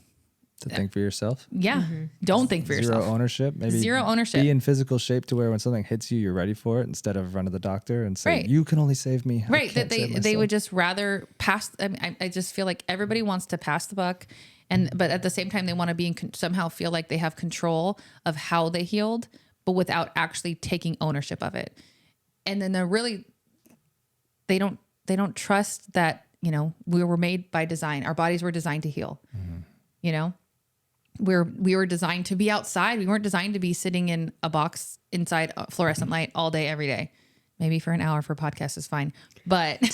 To think for yourself. Yeah. Don't think for yourself. Zero ownership. Maybe Zero ownership. Be in physical shape to where when something hits you, you're ready for it instead of run to the doctor and say, Right. you can only save me. I Right. can't That save they myself." would just rather pass. I mean, I just feel like everybody wants to pass the buck. But at the same time, they want to be somehow feel like they have control of how they healed, but without actually taking ownership of it. And then they don't trust that, you know, we were made by design. Our bodies were designed to heal. You know, we were designed to be outside. We weren't designed to be sitting in a box inside a fluorescent light all day, every day. Maybe for an hour for podcast is fine. But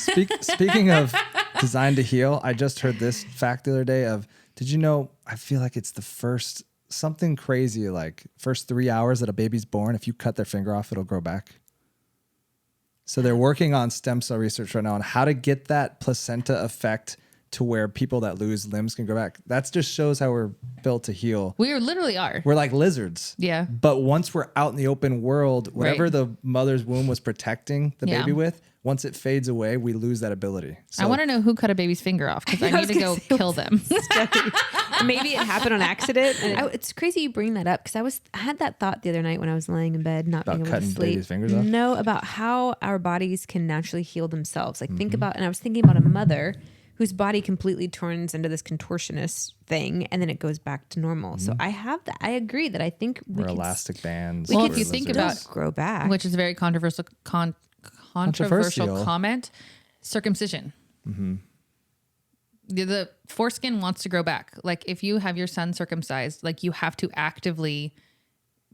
Speaking of designed to heal, I just heard this fact the other day of, did you know, I feel like it's the first, something crazy, like first 3 hours that a baby's born, if you cut their finger off, it'll grow back. So they're working on stem cell research right now on how to get that placenta effect to where people that lose limbs can go back. That just shows how we're built to heal. we literally are. We're like lizards. Yeah. But once we're out in the open world, whatever Right. the mother's womb was protecting the Yeah. baby with, once it fades away, we lose that ability. So I want to know who cut a baby's finger off because I need was to gonna go say, kill them. Maybe it happened on accident. It's crazy you bring that up because I had that thought the other night when I was laying in bed, not About being able to cutting sleep. babies' fingers off? No, about how our bodies can naturally heal themselves. Like think about, and I was thinking about a mother whose body completely turns into this contortionist thing, and then it goes back to normal. So I have that. I agree that I think we we're can elastic bands. Well, we're if you think lizards. about- grow back. Which is a very controversial Controversial. comment. Circumcision. The foreskin wants to grow back. Like if you have your son circumcised, like you have to actively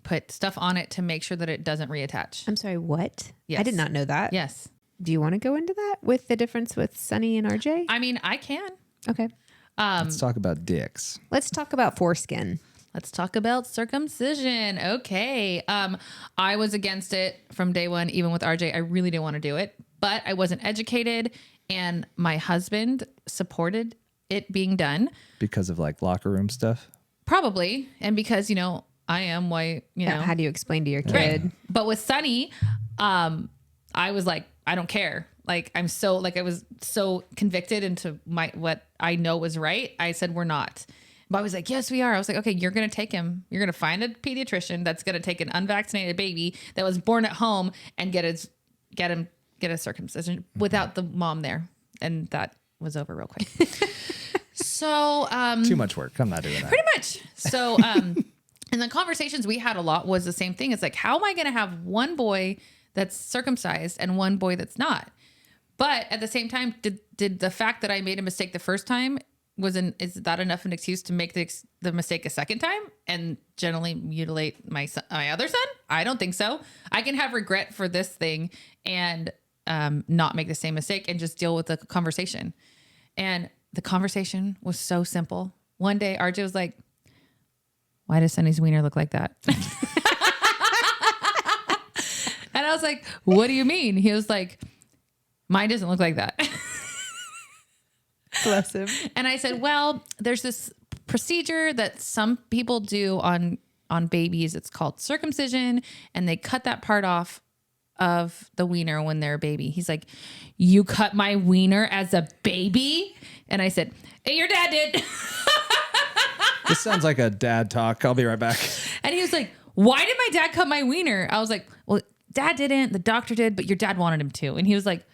put stuff on it to make sure that it doesn't reattach. I'm sorry, what? I Yes. did not know that. Yes. Do you want to go into that with the difference with Sunny and RJ? I mean, I can. Okay. Let's talk about dicks. Let's talk about foreskin. Let's talk about circumcision. Okay. I was against it from day one, even with RJ. I really didn't want to do it, but I wasn't educated, and my husband supported it being done. Because of like locker room stuff. Probably. And because, you know, I am white, you know. How do you explain to your Right. kid? But with Sunny, I was like, I don't care. Like I was so convicted into what I know was right. I said, we're not. But I was like, yes, we are. I was like, okay, you're going to take him. You're going to find a pediatrician that's going to take an unvaccinated baby that was born at home and get a circumcision without the mom there. And that was over real quick. So, Too much work. I'm not doing that. pretty much. So, and the conversations we had a lot was the same thing. It's like, how am I going to have one boy that's circumcised and one boy that's not? But at the same time, did the fact that I made a mistake the first time is that enough an excuse to make the mistake a second time and generally mutilate my other son? I don't think so. I can have regret for this thing and not make the same mistake and just deal with the conversation. And the conversation was so simple. One day, RJ was like, "Why does Sunny's wiener look like that?" And I was like, "What do you mean?" He was like, "Mine doesn't look like that." Bless him. And I said, well, there's this procedure that some people do on babies. It's called circumcision, and they cut that part off of the wiener when they're a baby. He's like, you cut my wiener as a baby? And I said, hey, your dad did. This sounds like a dad talk. I'll be right back. And he was like, why did my dad cut my wiener? I was like, well, dad didn't. The doctor did, but your dad wanted him to. And he was like,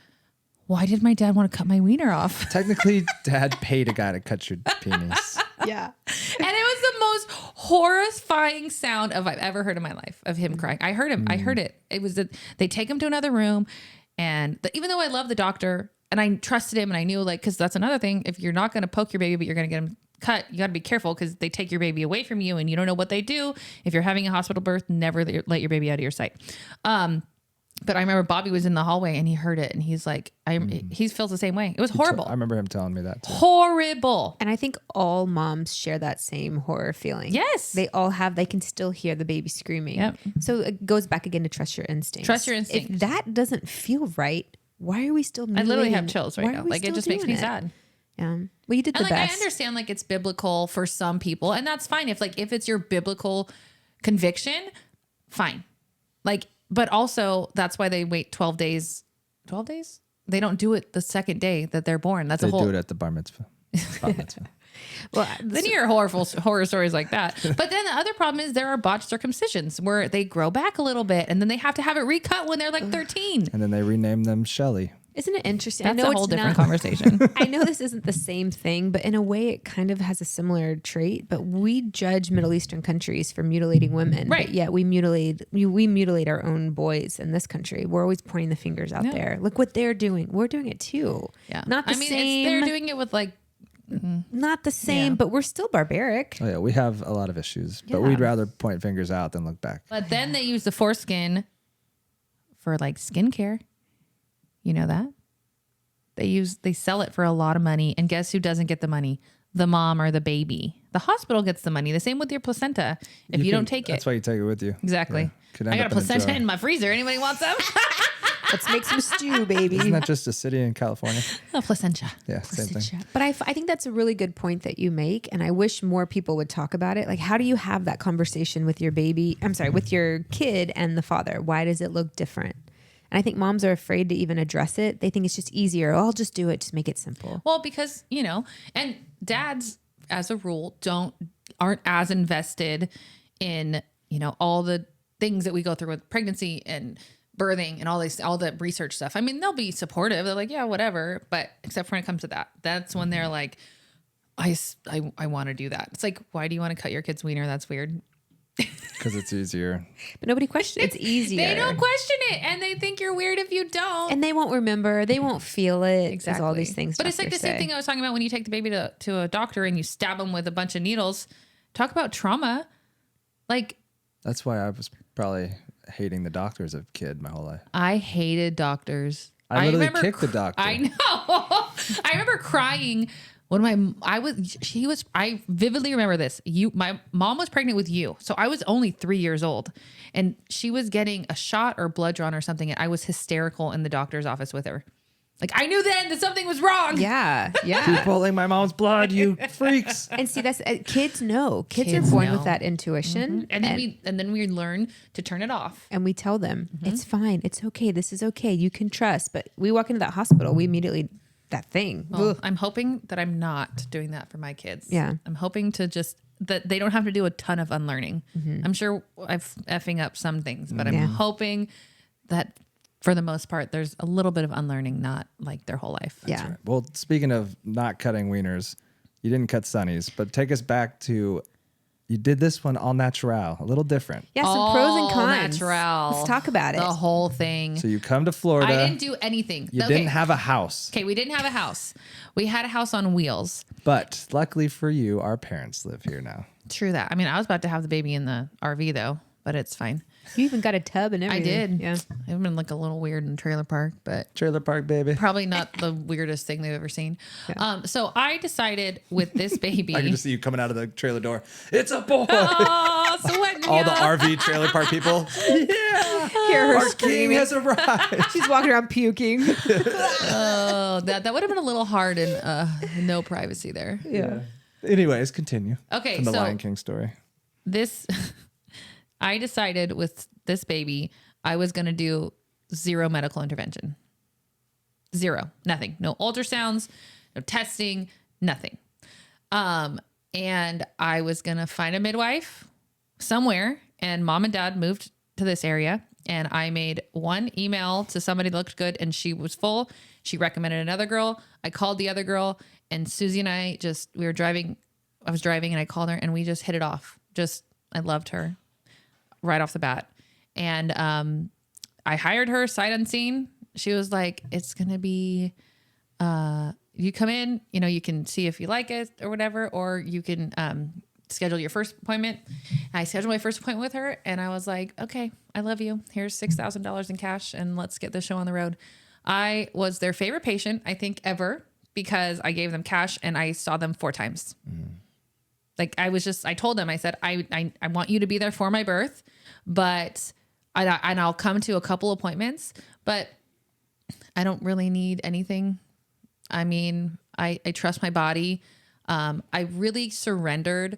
why did my dad want to cut my wiener off? Technically, dad paid a guy to cut your penis. Yeah. And it was the most horrifying sound I've ever heard in my life of him crying. I heard him. I heard it. It was that they take him to another room. And even though I love the doctor and I trusted him and I knew, like, because that's another thing. If you're not going to poke your baby, but you're going to get him cut, you got to be careful because they take your baby away from you and you don't know what they do. If you're having a hospital birth, never let your baby out of your sight. But I remember Bobby was in the hallway and he heard it and he's like, he feels the same way. It was horrible. I remember him telling me that too. Horrible. And I think all moms share that same horror feeling. Yes. They can still hear the baby screaming. Yep. So it goes back again to trust your instincts. Trust your instincts. If that doesn't feel right, Why are we still I literally have mutilating- chills why right are now. we Like, it still just makes doing me it? sad. Yeah. Well, you did the And like, best. I understand like it's biblical for some people, and that's fine. If it's your biblical conviction, fine. Like, but also that's why they wait 12 days. 12 days? They don't do it the second day that they're born. That's They a whole. do it at the bar mitzvah. Bat mitzvah. Well, Then you hear horror stories like that. But then the other problem is there are botched circumcisions where they grow back a little bit and then they have to have it recut when they're like 13. And then they rename them Shelly. isn't it interesting? That's I know a whole it's different not, conversation. I know this isn't the same thing, but in a way it kind of has a similar trait. But we judge Middle Eastern countries for mutilating women. Right. But yet we mutilate our own boys in this country. We're always pointing the fingers out there. Look what they're doing. We're doing it too. Yeah. Not the same. they're doing it with like, Not the same, Yeah. but we're still barbaric. Oh yeah, we have a lot of issues, but Yeah. we'd rather point fingers out than look back. but then they use the foreskin for like skincare. You know that? They sell it for a lot of money. And guess who doesn't get the money? The mom or the baby. The hospital gets the money. The same with your placenta. If you don't take it. That's why you take it with you. Exactly. Yeah. Could end I got a up in placenta jar. in my freezer. Anybody want some? Let's make some stew, baby. Isn't that just a city in California? A placenta. Yeah, same thing. But I think that's a really good point that you make. And I wish more people would talk about it. Like, how do you have that conversation with your baby? I'm sorry, with your kid and the father? Why does it look different? And I think moms are afraid to even address it. They think it's just easier. Oh, I'll just do it. Just make it simple. Well, because, and dads, as a rule, aren't as invested in, all the things that we go through with pregnancy and birthing and all the research stuff. I mean, they'll be supportive. They're like, yeah, whatever. But except when it comes to that, that's when they're like, I want to do that. It's like, why do you want to cut your kid's wiener? That's weird. Because it's easier. But nobody questions. It's easier. They don't question it, and they think you're weird if you don't. And they won't remember. They won't feel it. Exactly. All these things. But it's like the same thing I was talking about when you take the baby to a doctor and you stab them with a bunch of needles. Talk about trauma. Like, That's why I was probably hating the doctor as a kid my whole life. I hated doctors. I literally remember kicked the doctor. I know. I remember crying when I vividly remember this. My mom was pregnant with you. So I was only 3 years old and she was getting a shot or blood drawn or something. And I was hysterical in the doctor's office with her. Like, I knew then that something was wrong. Yeah. Yeah. Keep pulling my mom's blood, you freaks. And see, that's kids know. Kids are Kids born know. with that intuition. And then we learn to turn it off. And we tell them, it's fine. It's okay. This is okay. You can trust. But we walk into that hospital, we immediately, that thing. Well, Ugh. I'm hoping that I'm not doing that for my kids. Yeah. I'm hoping to that they don't have to do a ton of unlearning. I'm sure I'm effing up some things, but I'm Yeah. hoping that for the most part, there's a little bit of unlearning, not like their whole life. Yeah. Right. Well, speaking of not cutting wieners, you didn't cut Sonny's, but take us back to, you did this one all natural, a little different. Yeah, some pros and All cons. natural. Let's talk about it. The whole thing. So you come to Florida. I didn't do anything. You didn't have a house. Okay, we didn't have a house. We had a house on wheels. But luckily for you, our parents live here now. True that. I mean, I was about to have the baby in the RV though, but it's fine. You even got a tub and I everything. did. Yeah. I've been like a little weird in the trailer park, but Trailer park, baby. probably not the weirdest thing they've ever seen. So I decided with this baby. I can just see you coming out of the trailer door. It's a boy. Oh, sweating All me the up. RV trailer park people. Yeah. Hear her Our king screaming. has arrived. She's walking around puking. Oh, that would have been a little hard and no privacy there. Yeah. Anyways, continue. Okay, From the so Lion King story. this, I decided with this baby, I was going to do zero medical intervention. Zero, nothing, no ultrasounds, no testing, nothing. And I was going to find a midwife somewhere, and mom and dad moved to this area. And I made one email to somebody that looked good and she was full. She recommended another girl. I called the other girl, and Susie and I we were driving. I was driving and I called her and we just hit it off. I loved her right off the bat. And I hired her sight unseen. She was like, it's going to be, you come in, you can see if you like it or whatever, or you can schedule your first appointment. I scheduled my first appointment with her and I was like, okay, I love you. Here's $6,000 in cash and let's get this show on the road. I was their favorite patient, I think, ever, because I gave them cash and I saw them 4 times. Like I told them, I said, I want you to be there for my birth, but, and I'll come to a couple appointments, but I don't really need anything. I mean, I trust my body. I really surrendered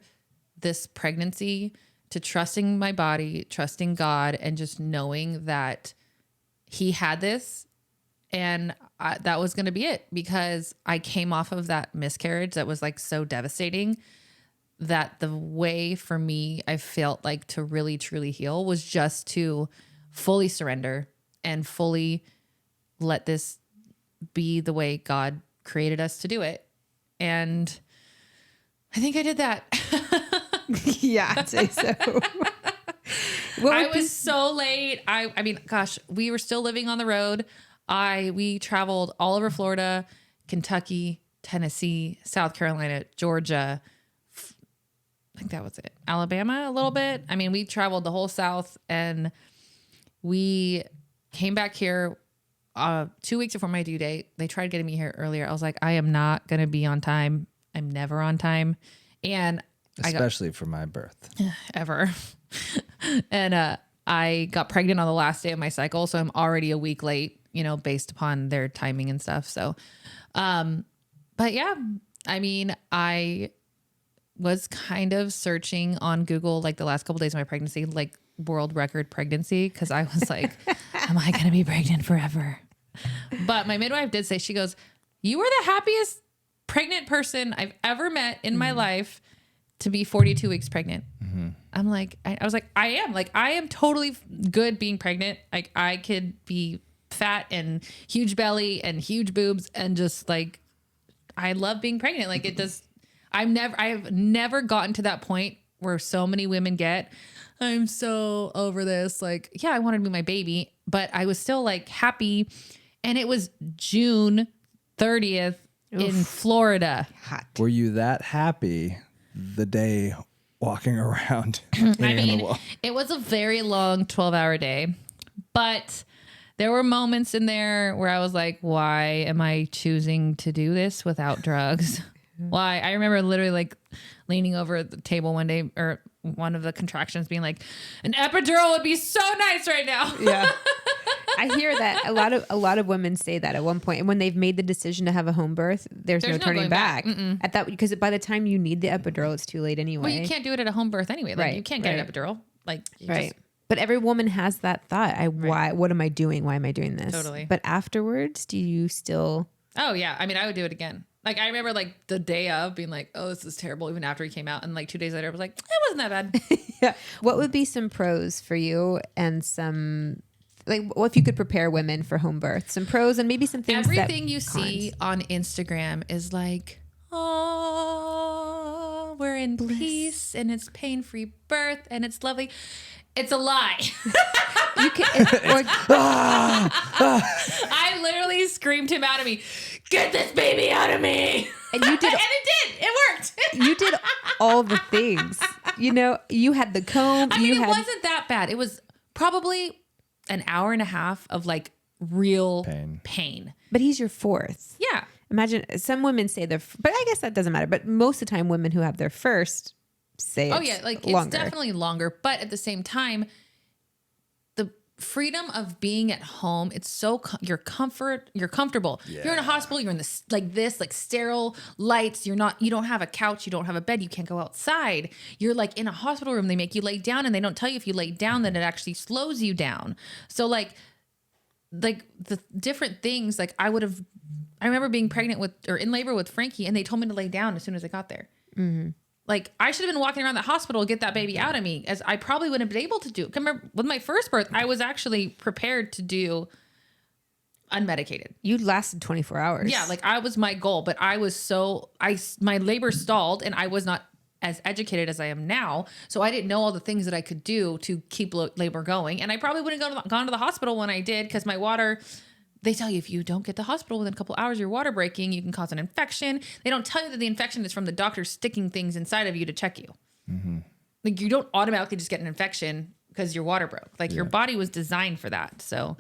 this pregnancy to trusting my body, trusting God, and just knowing that he had this and that was going to be it, because I came off of that miscarriage that was like so devastating that the way for me I felt like to really truly heal was just to fully surrender and fully let this be the way God created us to do it. And I think I did that. Yeah, I'd say so. I was so late. I mean, gosh, we were still living on the road. We traveled all over Florida, Kentucky, Tennessee, South Carolina, Georgia. I think that was it. Alabama a little bit. I mean, we traveled the whole South, and we came back here 2 weeks before my due date. They tried getting me here earlier. I was like, I am not going to be on time. I'm never on time. And especially for my birth. Ever. And I got pregnant on the last day of my cycle. So I'm already a week late, based upon their timing and stuff. So, but yeah, I mean, I was kind of searching on Google, like the last couple of days of my pregnancy, like world record pregnancy. Cause I was like, am I going to be pregnant forever? But my midwife did say, she goes, you were the happiest pregnant person I've ever met in my life to be 42 weeks pregnant. Mm-hmm. I'm like, I was like, I am totally good being pregnant. Like I could be fat and huge belly and huge boobs and just like, I love being pregnant. Like it does. I've never gotten to that point where so many women get, I'm so over this. Like, yeah, I wanted to be my baby, but I was still like happy. And it was June 30th in Florida. Hot. Were you that happy the day walking around? I mean, it was a very long 12-hour day, but there were moments in there where I was like, why am I choosing to do this without drugs? Why? I remember literally like leaning over at the table one day, or one of the contractions being like, an epidural would be so nice right now. Yeah. I hear that a lot of women say that at one point, and when they've made the decision to have a home birth, there's no turning back. At that, because by the time you need the epidural, it's too late anyway. Well, you can't do it at a home birth anyway. Like Right, you can't get an epidural. Like right. But every woman has that thought. What am I doing? Why am I doing this? Totally. But afterwards, do you still? Oh yeah. I mean, I would do it again. Like I remember like the day of being like, oh, this is terrible. Even after he came out, and like 2 days later, I was like, it wasn't that bad. Yeah. What would be some pros for you, and some, like, what if you could prepare women for home birth? Some pros and maybe some things. Everything you see on Instagram is like, oh, we're in peace and it's pain-free birth and it's lovely. It's a lie. You can, I literally screamed him out of me. Get this baby out of me. And you did. And it did. It worked. You did all the things. You had the comb. I mean, it wasn't that bad. It was probably an hour and a half of like real pain. But he's your fourth. Yeah. Imagine some women say but I guess that doesn't matter. But most of the time, women who have their first say it's like longer. It's definitely longer. But at the same time, the freedom of being at home, it's so you're comfortable. Yeah. You're in a hospital, you're in this like sterile lights. You don't have a couch, you don't have a bed, you can't go outside. You're like in a hospital room, they make you lay down, and they don't tell you if you lay down that it actually slows you down. So like the different things, like I remember being pregnant or in labor with Frankie, and they told me to lay down as soon as I got there. Mm-hmm. Like I should have been walking around the hospital to get that baby out of me, as I probably wouldn't have been able to do. Remember with my first birth, I was actually prepared to do unmedicated. You lasted 24 hours. Yeah. Like I was my goal, but my labor stalled, and I was not as educated as I am now. So I didn't know all the things that I could do to keep labor going. And I probably wouldn't have gone to the hospital when I did, because my water, they tell you if you don't get to the hospital within a couple hours, you're water breaking, you can cause an infection. They don't tell you that the infection is from the doctor sticking things inside of you to check you. Mm-hmm. Like you don't automatically just get an infection because your water broke. Like your body was designed for that. So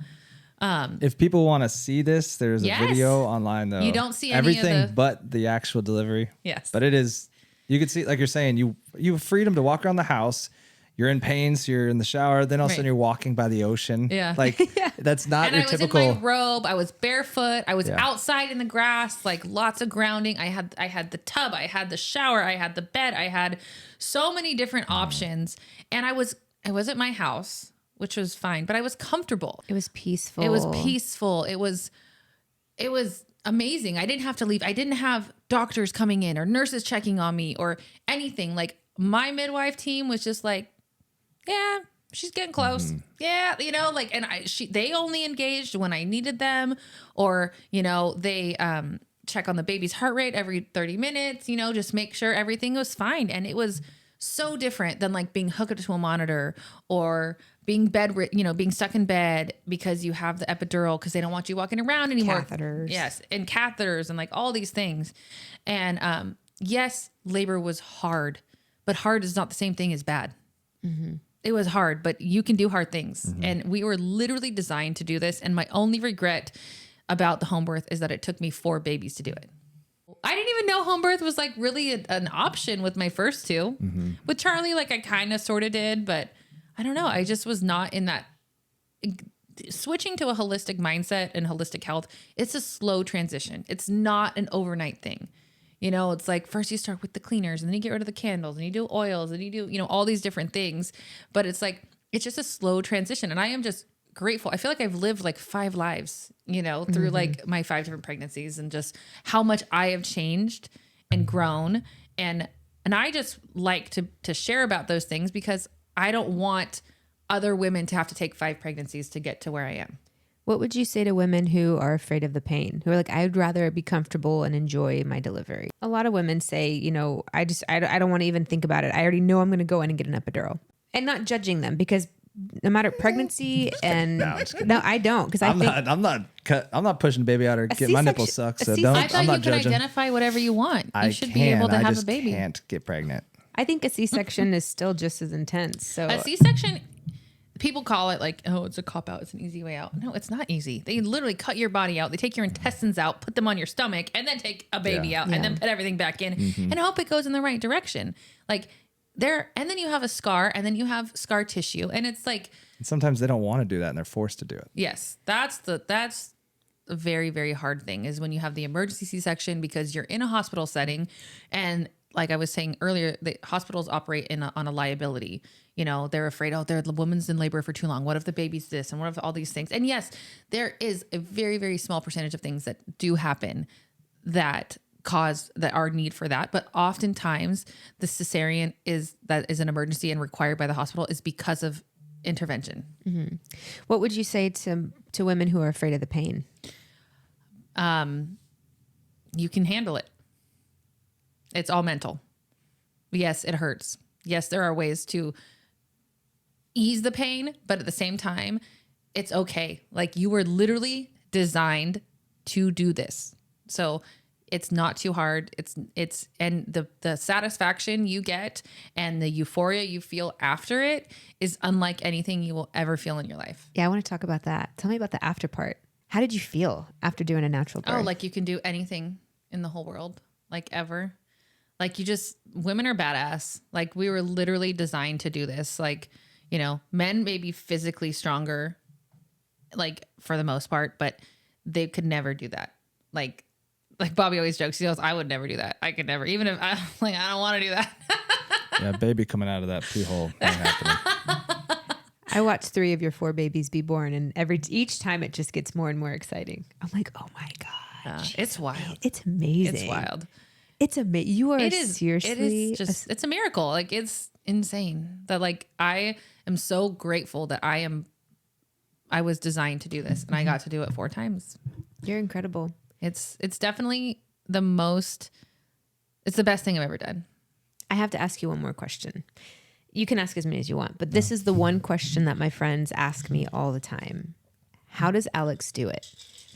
if people want to see this, there's a video online though. You don't see everything but the actual delivery. Yes. But it is, you can see, like you're saying, you have freedom to walk around the house. you're in pain, so you're in the shower. Then all of a sudden you're walking by the ocean. Yeah. Like that's not And your I was typical. in my robe. I was barefoot. I was Yeah. outside in the grass, like lots of grounding. I had the tub. I had the shower. I had the bed. I had so many different options. And I was at my house, which was fine, but I was comfortable. It was peaceful. It was peaceful. It was amazing. I didn't have to leave. I didn't have doctors coming in or nurses checking on me or anything. Like my midwife team was just like, yeah, she's getting close. Yeah. You know, like, and they only engaged when I needed them, or, you know, they, check on the baby's heart rate every 30 minutes, you know, just make sure everything was fine. And it was so different than like being hooked up to a monitor or being being stuck in bed because you have the epidural because they don't want you walking around anymore. Catheters. Yes. And catheters and like all these things. And, yes, labor was hard, but hard is not the same thing as bad. It was hard, but you can do hard things. And we were literally designed to do this. And my only regret about the home birth is that it took me 4 babies to do it. I didn't even know home birth was like really an option with my first 2. With Charlie, like I kind of sort of did, but I don't know. I just was not in that. Switching to a holistic mindset and holistic health, it's a slow transition. It's not an overnight thing. You know, it's like first you start with the cleaners and then you get rid of the candles and you do oils and you do, you know, all these different things. But it's like, it's just a slow transition. And I am just grateful. I feel like I've lived like 5 lives, you know, through like my 5 different pregnancies and just how much I have changed and grown. And I just like to share about those things because I don't want other women to have to take 5 pregnancies to get to where I am. What would you say to women who are afraid of the pain, who are like, I'd rather be comfortable and enjoy my delivery? A lot of women say, you know, I don't want to even think about it. I already know I'm going to go in and get an epidural, and not judging them because no matter pregnancy and no, I don't. Cause I'm not pushing the baby out or getting my nipple sucked. So don't, I thought I'm you not could judging. identify whatever you want. You should I be able to I have just a baby. can't get pregnant. I think a C-section is still just as intense. So A C-section, people call it like, oh, it's a cop out. It's an easy way out. No, it's not easy. They literally cut your body out. They take your intestines out, put them on your stomach, and then take a baby out and then put everything back in and hope it goes in the right direction. Like and then you have a scar and then you have scar tissue. And it's like, And sometimes they don't want to do that and they're forced to do it. yes, that's a very, very hard thing is when you have the emergency C-section because you're in a hospital setting. And like I was saying earlier, the hospitals operate on a liability. You know, they're afraid, oh, the woman's in labor for too long. What if the baby's this? And what if all these things? And yes, there is a very, very small percentage of things that do happen that are need for that. But oftentimes the cesarean is an emergency and required by the hospital is because of intervention. what would you say to women who are afraid of the pain? You can handle it. It's all mental. Yes, it hurts. Yes, there are ways to ease the pain, but at the same time, it's okay. Like you were literally designed to do this. So it's not too hard. And the satisfaction you get and the euphoria you feel after it is unlike anything you will ever feel in your life. Yeah, I want to talk about that. Tell me about the after part. How did you feel after doing a natural birth? Oh, like you can do anything in the whole world, like ever. Like women are badass. Like we were literally designed to do this. Like, you know, men may be physically stronger, like for the most part, but they could never do that. Like Bobby always jokes, he goes, I would never do that. I could never, even if I don't want to do that. Yeah, baby coming out of that pee hole ain't happening. I watched 3 of your 4 babies be born, and each time it just gets more and more exciting. I'm like, oh my God. It's wild. It's amazing. It's wild. It's amazing. You are seriously. It is just, it's a miracle. Like it's insane that like, I am so grateful that I was designed to do this and I got to do it 4 times. You're incredible. It's definitely it's the best thing I've ever done. I have to ask you one more question. You can ask as many as you want, but this is the one question that my friends ask me all the time. How does Alex do it?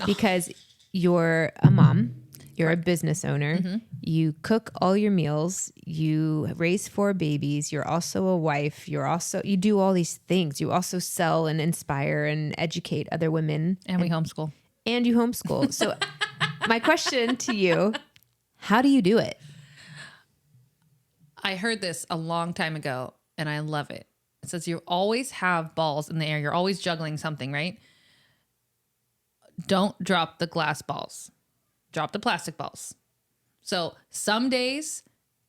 Because you're a mom, you're a business owner, you cook all your meals, you raise 4 babies, you're also a wife, you do all these things. You also sell and inspire and educate other women. And we homeschool. And you homeschool. So my question to you, how do you do it? I heard this a long time ago and I love it. It says you always have balls in the air. You're always juggling something, right? Don't drop the glass balls. Drop the plastic balls. So some days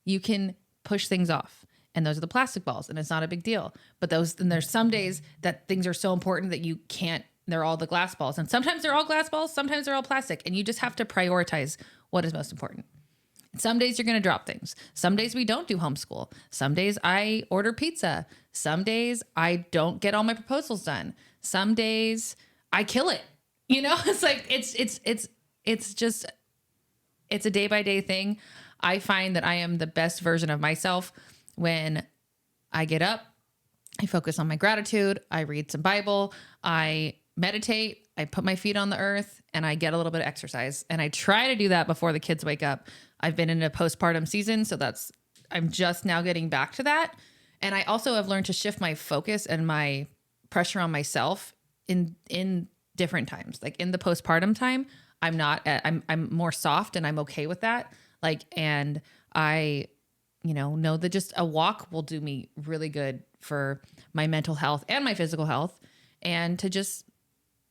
you can push things off, and those are the plastic balls, and it's not a big deal. But there's some days that things are so important that you can't, they're all the glass balls. And sometimes they're all glass balls, sometimes they're all plastic, and you just have to prioritize what is most important. Some days you're going to drop things. Some days we don't do homeschool. Some days I order pizza. Some days I don't get all my proposals done. Some days I kill it. You know, it's like, it's just, it's a day by day thing. I find that I am the best version of myself when I get up, I focus on my gratitude, I read some Bible, I meditate, I put my feet on the earth, and I get a little bit of exercise. And I try to do that before the kids wake up. I've been in a postpartum season, so I'm just now getting back to that. And I also have learned to shift my focus and my pressure on myself in different times. Like in the postpartum time, I'm more soft, and I'm okay with that. Like, and I, know that just a walk will do me really good for my mental health and my physical health. And to just,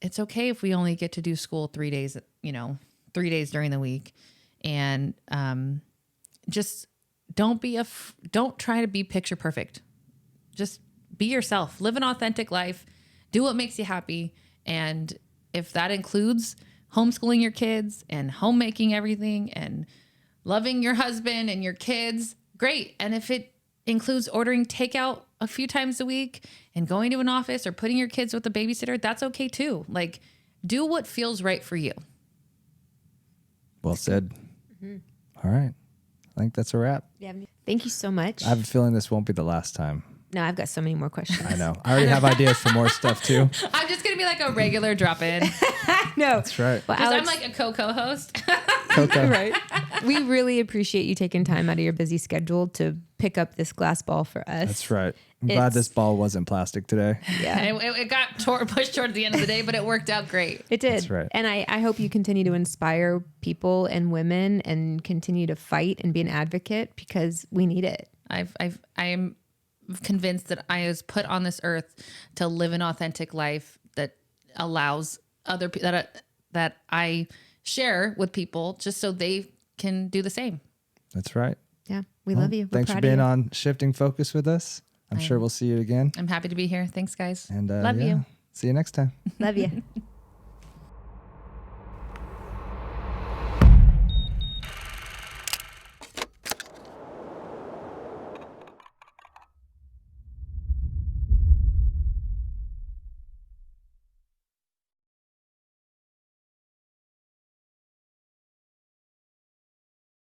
it's okay if we only get to do school 3 days, 3 days during the week. And just don't try to be picture perfect. Just be yourself, live an authentic life, do what makes you happy. And if that includes homeschooling your kids and homemaking everything and loving your husband and your kids, great. And if it includes ordering takeout a few times a week and going to an office or putting your kids with a babysitter, that's okay too. Like, do what feels right for you. Well said. All right. I think that's a wrap. Yeah. Thank you so much. I have a feeling this won't be the last time. No, I've got so many more questions. I know. I already have ideas for more stuff too. I'm just going to be like a regular drop in. No. That's right. Well, Because I'm Alex, like a co-host. Coco. right. We really appreciate you taking time out of your busy schedule to pick up this glass ball for us. That's right. I'm glad this ball wasn't plastic today. Yeah. It got pushed towards the end of the day, but it worked out great. It did. That's right. And I hope you continue to inspire people and women and continue to fight and be an advocate because we need it. I am convinced that I was put on this earth to live an authentic life that allows other people that I share with people just so they can do the same. That's right. Yeah. We love you. We're Thanks for proud being of you. on Shifting Focus with us. I'm sure we'll see you again. I'm happy to be here. Thanks, guys. And Love you. see you next time. Love you.